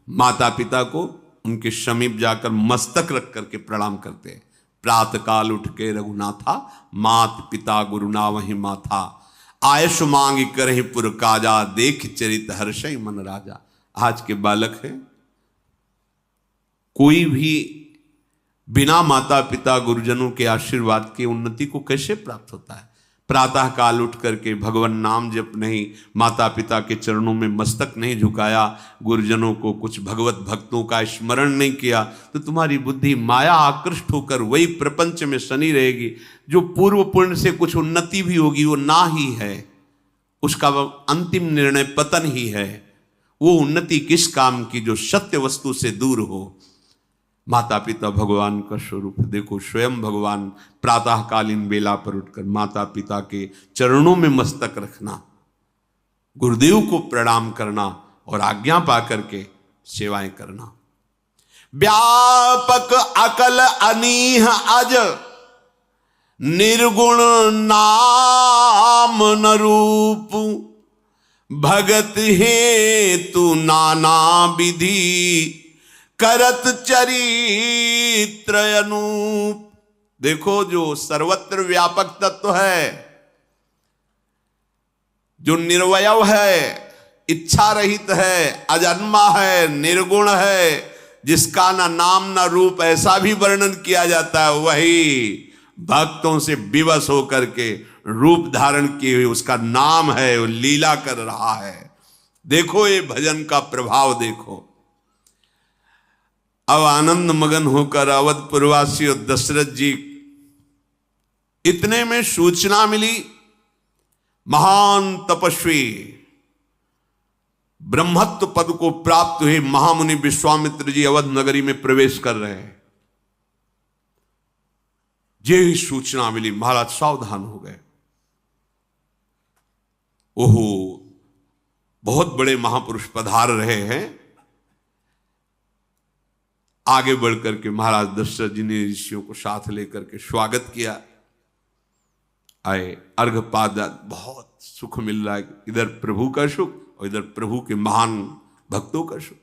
[SPEAKER 1] माता पिता को उनके समीप जाकर मस्तक रख करके प्रणाम करते हैं। प्रातः काल उठ के रघुनाथा, मात पिता गुरु ना वही माथा, आयु मांग करहि पुर काजा, देख चरित हर्षय मन राजा। आज के बालक हैं, कोई भी बिना माता पिता गुरुजनों के आशीर्वाद के उन्नति को कैसे प्राप्त होता है? प्रातः काल उठ करके भगवान नाम जप नहीं, माता पिता के चरणों में मस्तक नहीं झुकाया, गुरुजनों को कुछ भगवत भक्तों का स्मरण नहीं किया, तो तुम्हारी बुद्धि माया आकृष्ट होकर वही प्रपंच में सनी रहेगी। जो पूर्व पुण्य से कुछ उन्नति भी होगी वो ना ही है, उसका अंतिम निर्णय पतन ही है। वो उन्नति किस काम की जो सत्य वस्तु से दूर हो। माता पिता भगवान का स्वरूप देखो, स्वयं भगवान प्रातःकालीन बेला पर उठकर माता पिता के चरणों में मस्तक रखना, गुरुदेव को प्रणाम करना और आज्ञा पा करके सेवाएं करना। व्यापक अकल अनीह अज, निर्गुण नाम न रूप, भगत हेतु नाना विधि, करत चरित्र अनूप। देखो, जो सर्वत्र व्यापक तत्व है, जो निर्वयव है, इच्छा रहित है, अजन्मा है, निर्गुण है, जिसका ना नाम ना रूप ऐसा भी वर्णन किया जाता है, वही भक्तों से विवश होकर के रूप धारण किए हुए उसका नाम है, वो लीला कर रहा है। देखो ये भजन का प्रभाव देखो। अब आनंद मगन होकर अवधपुरवासी और दशरथ जी, इतने में सूचना मिली, महान तपस्वी ब्रह्मत्व पद को प्राप्त हुए महामुनि विश्वामित्र जी अवध नगरी में प्रवेश कर रहे हैं। ये सूचना मिली, महाराज सावधान हो गए। ओहो, बहुत बड़े महापुरुष पधार रहे हैं। आगे बढ़कर के महाराज दशरथ जी ने ऋषियों को साथ लेकर के स्वागत किया। आए, अर्घपाद, बहुत सुख मिल रहा है, इधर प्रभु का सुख और इधर प्रभु के महान भक्तों का सुख।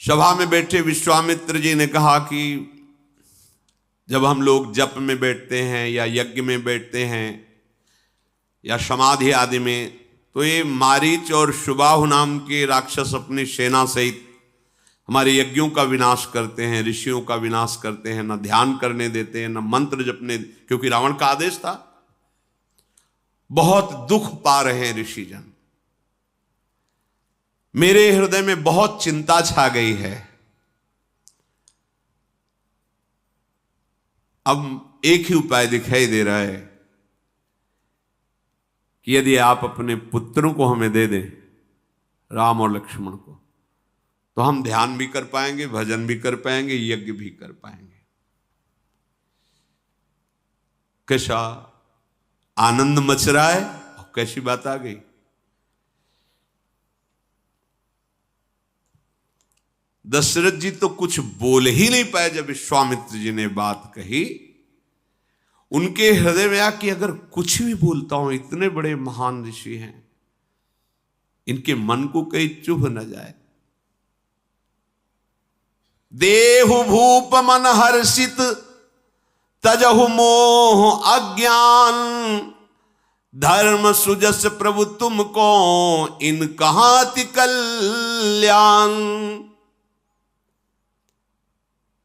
[SPEAKER 1] सभा में बैठे विश्वामित्र जी ने कहा कि जब हम लोग जप में बैठते हैं या यज्ञ में बैठते हैं या समाधि आदि में, तो ये मारीच और शुबाहु नाम के राक्षस अपनी सेना सहित हमारे यज्ञों का विनाश करते हैं, ऋषियों का विनाश करते हैं, न ध्यान करने देते हैं, न मंत्र जपने, क्योंकि रावण का आदेश था। बहुत दुख पा रहे हैं ऋषिजन। मेरे हृदय में बहुत चिंता छा गई है। अब एक ही उपाय दिखाई दे रहा है कि यदि आप अपने पुत्रों को हमें दे दें, राम और लक्ष्मण को, तो हम ध्यान भी कर पाएंगे, भजन भी कर पाएंगे, यज्ञ भी कर पाएंगे। कैसा आनंद मच रहा है, कैसी बात आ गई। दशरथ जी तो कुछ बोल ही नहीं पाए जब विश्वामित्र जी ने बात कही। उनके हृदय में आ कि अगर कुछ भी बोलता हूं, इतने बड़े महान ऋषि हैं, इनके मन को कहीं चुभ न जाए। देहु भूप मन हर्षित, तजहु मोह अज्ञान, धर्म सुजस प्रभु तुमको, इन कहाति कल्याण।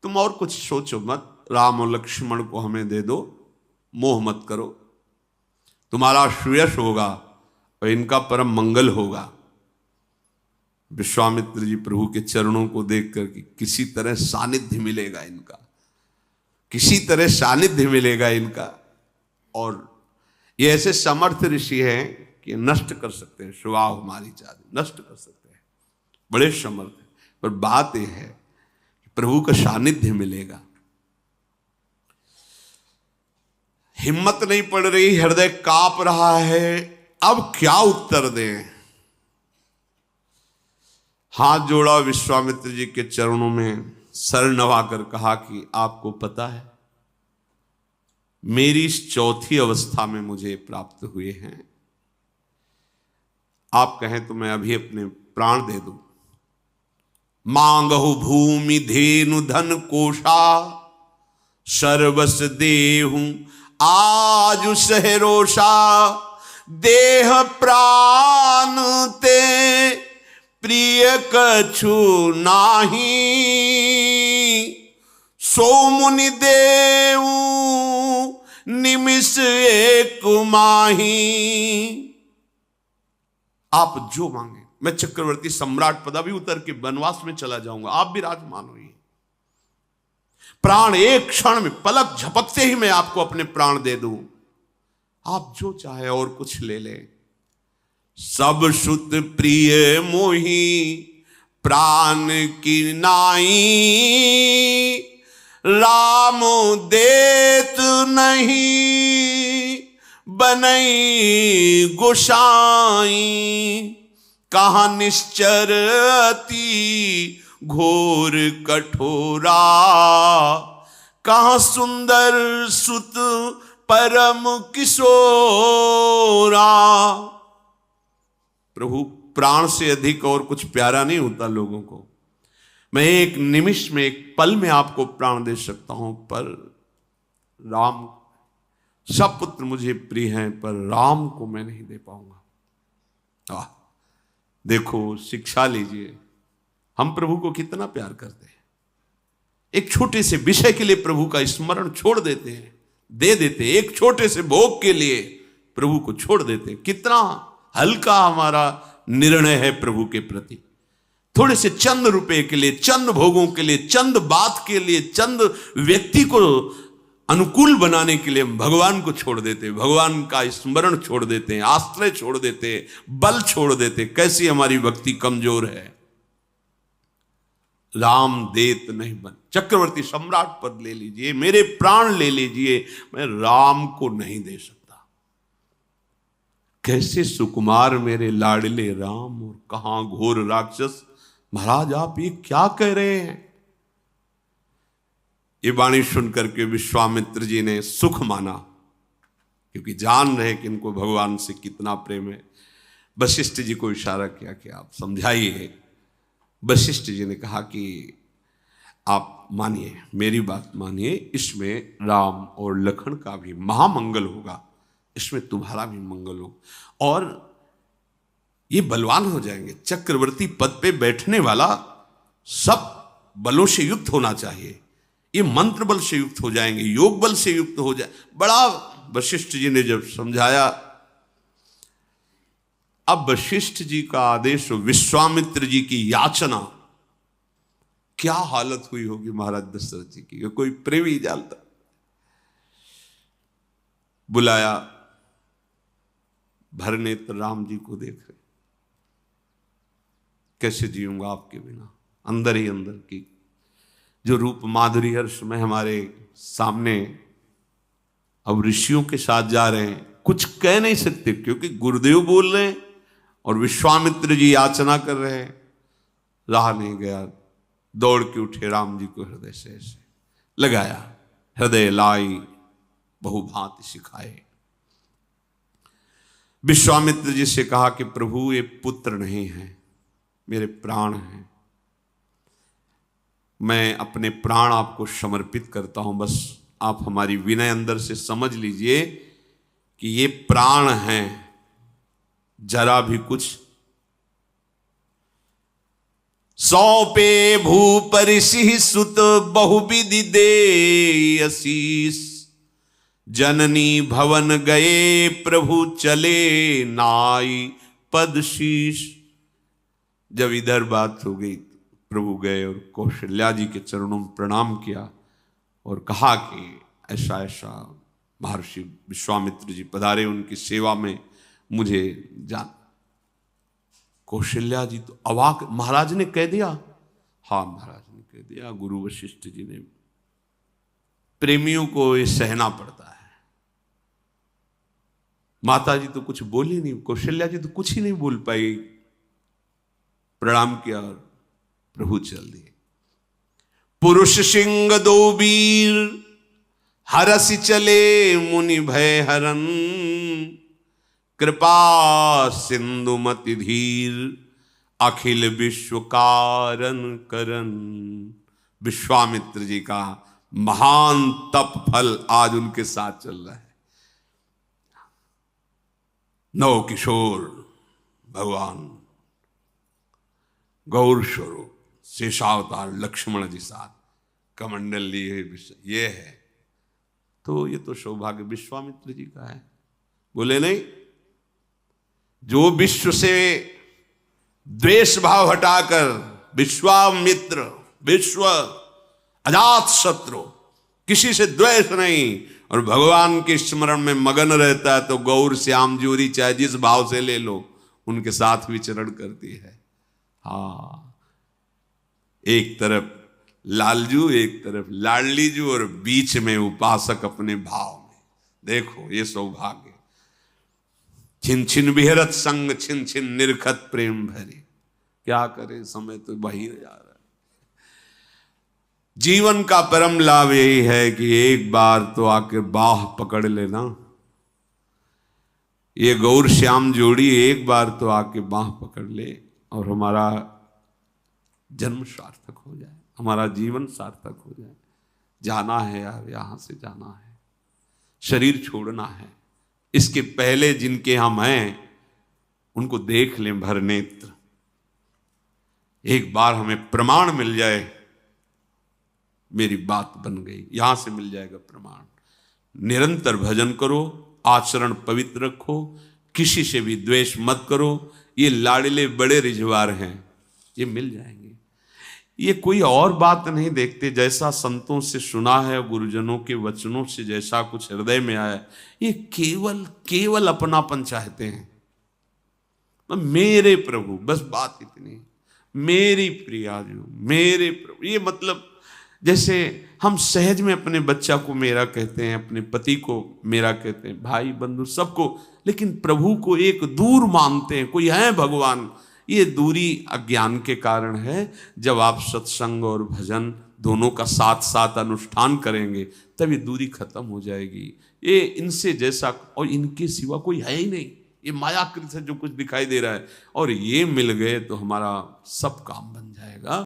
[SPEAKER 1] तुम और कुछ सोचो मत, राम और लक्ष्मण को हमें दे दो, मोह मत करो, तुम्हारा श्रेयस होगा और इनका परम मंगल होगा। विश्वामित्र जी प्रभु के चरणों को देख करके किसी तरह सानिध्य मिलेगा इनका, किसी तरह सानिध्य मिलेगा इनका। और ये ऐसे समर्थ ऋषि हैं कि नष्ट कर सकते हैं, शुभाव हमारी चाहते नष्ट कर सकते हैं, बड़े समर्थ हैं। पर बात यह है कि प्रभु का सानिध्य मिलेगा। हिम्मत नहीं पड़ रही, हृदय कांप रहा है, अब क्या उत्तर दें। हाथ जोड़ा, विश्वामित्र जी के चरणों में सर नवाकर कहा कि आपको पता है, मेरी इस चौथी अवस्था में मुझे प्राप्त हुए हैं। आप कहें तो मैं अभी अपने प्राण दे दूं। मांगहु भूमि धेनु धन कोशा, सर्वस देहूं आज सहरोषा, देह प्राण ते प्रिय कछु नाही, सो मुनि देव निमिष एक माही। आप जो मांगे, मैं चक्रवर्ती सम्राट पदवी उतर के वनवास में चला जाऊंगा, आप भी राजमान होइए। प्राण एक क्षण में, पलक झपकते ही मैं आपको अपने प्राण दे दूं। आप जो चाहे और कुछ ले ले। सब सुत प्रिय मोही प्राण की नाई, राम देत नहीं बनई गोसाई। कहाँ निश्चर अति घोर कठोरा, कहाँ सुंदर सुत परम किशोरा। प्रभु प्राण से अधिक और कुछ प्यारा नहीं होता लोगों को। मैं एक निमिष में, एक पल में आपको प्राण दे सकता हूं, पर राम, सब पुत्र मुझे प्रिय हैं पर राम को मैं नहीं दे पाऊंगा। देखो, शिक्षा लीजिए, हम प्रभु को कितना प्यार करते हैं। एक छोटे से विषय के लिए प्रभु का स्मरण छोड़ देते हैं, दे देते हैं। एक छोटे से भोग के लिए प्रभु को छोड़ देते हैं। कितना हल्का हमारा निर्णय है प्रभु के प्रति। थोड़े से चंद रुपए के लिए, चंद भोगों के लिए, चंद बात के लिए, चंद व्यक्ति को अनुकूल बनाने के लिए भगवान को छोड़ देते हैं, भगवान का स्मरण छोड़ देते हैं, आश्रय छोड़ देते हैं, बल छोड़ देते हैं। कैसी हमारी भक्ति कमजोर है। राम देत नहीं बन, चक्रवर्ती सम्राट पद ले लीजिए, मेरे प्राण ले लीजिए, मैं राम को नहीं दे सकता। कैसे सुकुमार मेरे लाडले राम, और कहां घोर राक्षस। महाराज आप ये क्या कह रहे हैं। ये वाणी सुनकर के विश्वामित्र जी ने सुख माना, क्योंकि जान रहे कि इनको भगवान से कितना प्रेम है। वशिष्ठ जी को इशारा किया कि आप समझाइए। वशिष्ठ जी ने कहा कि आप मानिए, मेरी बात मानिए, इसमें राम और लखन का भी महामंगल होगा, इसमें तुम्हारा भी मंगल होगा, और ये बलवान हो जाएंगे। चक्रवर्ती पद पे बैठने वाला सब बलों से युक्त होना चाहिए। ये मंत्र बल से युक्त हो जाएंगे, योग बल से युक्त हो जाए। बड़ा वशिष्ठ जी ने जब समझाया, अब वशिष्ठ जी का आदेश, विश्वामित्र जी की याचना, क्या हालत हुई होगी महाराज दशरथ जी की, कोई प्रेमी जानता। बुलाया, भरनेत्र राम जी को देख रहे, कैसे जीऊंगा आपके बिना। अंदर ही अंदर की जो रूप माधुरी हर्ष में हमारे सामने अब ऋषियों के साथ जा रहे हैं, कुछ कह नहीं सकते, क्योंकि गुरुदेव बोल रहे हैं और विश्वामित्र जी याचना कर रहे हैं। रहा नहीं गया, दौड़ के उठे, राम जी को हृदय से ऐसे लगाया, हृदय लाई बहुभांति सिखाए। विश्वामित्र जी से कहा कि प्रभु ये पुत्र नहीं है, मेरे प्राण हैं, मैं अपने प्राण आपको समर्पित करता हूं। बस आप हमारी विनय अंदर से समझ लीजिए कि ये प्राण हैं, जरा भी कुछ। सौंपे भूपरिषि सुत बहुविधि दे आशीष, जननी भवन गए प्रभु चले नाई पद शीश। जब इधर बात हो गई, प्रभु गए और कौशल्या जी के चरणों में प्रणाम किया और कहा कि ऐसा ऐसा महर्षि विश्वामित्र जी पधारे, उनकी सेवा में मुझे जान। कौशल्या जी तो अवाक, महाराज ने कह दिया। हाँ महाराज ने कह दिया। गुरु वशिष्ठ जी ने, प्रेमियों को ये सहना पड़ता है। माता जी तो कुछ बोली नहीं, कौशल्या जी तो कुछ ही नहीं बोल पाई। प्रणाम किया और प्रभु चल दिए। पुरुष सिंह दो वीर हरसि चले मुनि भय हरन, कृपा सिंधुमति धीर अखिल विश्व कारण करन। विश्वामित्र जी का महान तप फल आज उनके साथ चल रहा है। नव किशोर भगवान गौर स्वरूप शेषावतार लक्ष्मण जी साथ कमंडल लिए, ये है। तो ये तो सौभाग्य विश्वामित्र जी का है। बोले नहीं, जो विश्व से द्वेष भाव हटाकर विश्वामित्र, विश्व अजात शत्रु, किसी से द्वेष नहीं और भगवान के स्मरण में मगन रहता है, तो गौर श्याम जोरी चाहे जिस भाव से ले लो, उनके साथ विचरण करती है। हाँ, एक तरफ लालजू, एक तरफ लाडलीजू, और बीच में उपासक अपने भाव में। देखो ये सौभाग्य। छिन छिन विहरत संग छिन छिन निरखत प्रेम भरे। क्या करें, समय तो बही जा रहा है। जीवन का परम लाभ यही है कि एक बार तो आके बाह पकड़ लेना। ये गौर श्याम जोड़ी एक बार तो आके बाह पकड़ ले और हमारा जन्म सार्थक हो जाए, हमारा जीवन सार्थक हो जाए। जाना है यार, यहां से जाना है, शरीर छोड़ना है। इसके पहले जिनके हम हैं उनको देख लें भर नेत्र, एक बार हमें प्रमाण मिल जाए, मेरी बात बन गई, यहां से मिल जाएगा प्रमाण। निरंतर भजन करो, आचरण पवित्र रखो, किसी से भी द्वेष मत करो। ये लाडले बड़े रिजवार हैं, ये मिल जाएंगे। ये कोई और बात नहीं देखते, जैसा संतों से सुना है, गुरुजनों के वचनों से जैसा कुछ हृदय में आया, ये केवल केवल अपनापन चाहते हैं। मेरे प्रभु, बस बात इतनी, मेरी प्रिया जो मेरे प्रभु। ये मतलब जैसे हम सहज में अपने बच्चा को मेरा कहते हैं, अपने पति को मेरा कहते हैं, भाई बंधु सबको, लेकिन प्रभु को एक दूर मानते हैं, कोई है भगवान। ये दूरी अज्ञान के कारण है। जब आप सत्संग और भजन दोनों का साथ साथ अनुष्ठान करेंगे तब ये दूरी खत्म हो जाएगी। ये इनसे जैसा और इनके सिवा कोई है ही नहीं। ये मायाकृत से जो कुछ दिखाई दे रहा है, और ये मिल गए तो हमारा सब काम बन जाएगा।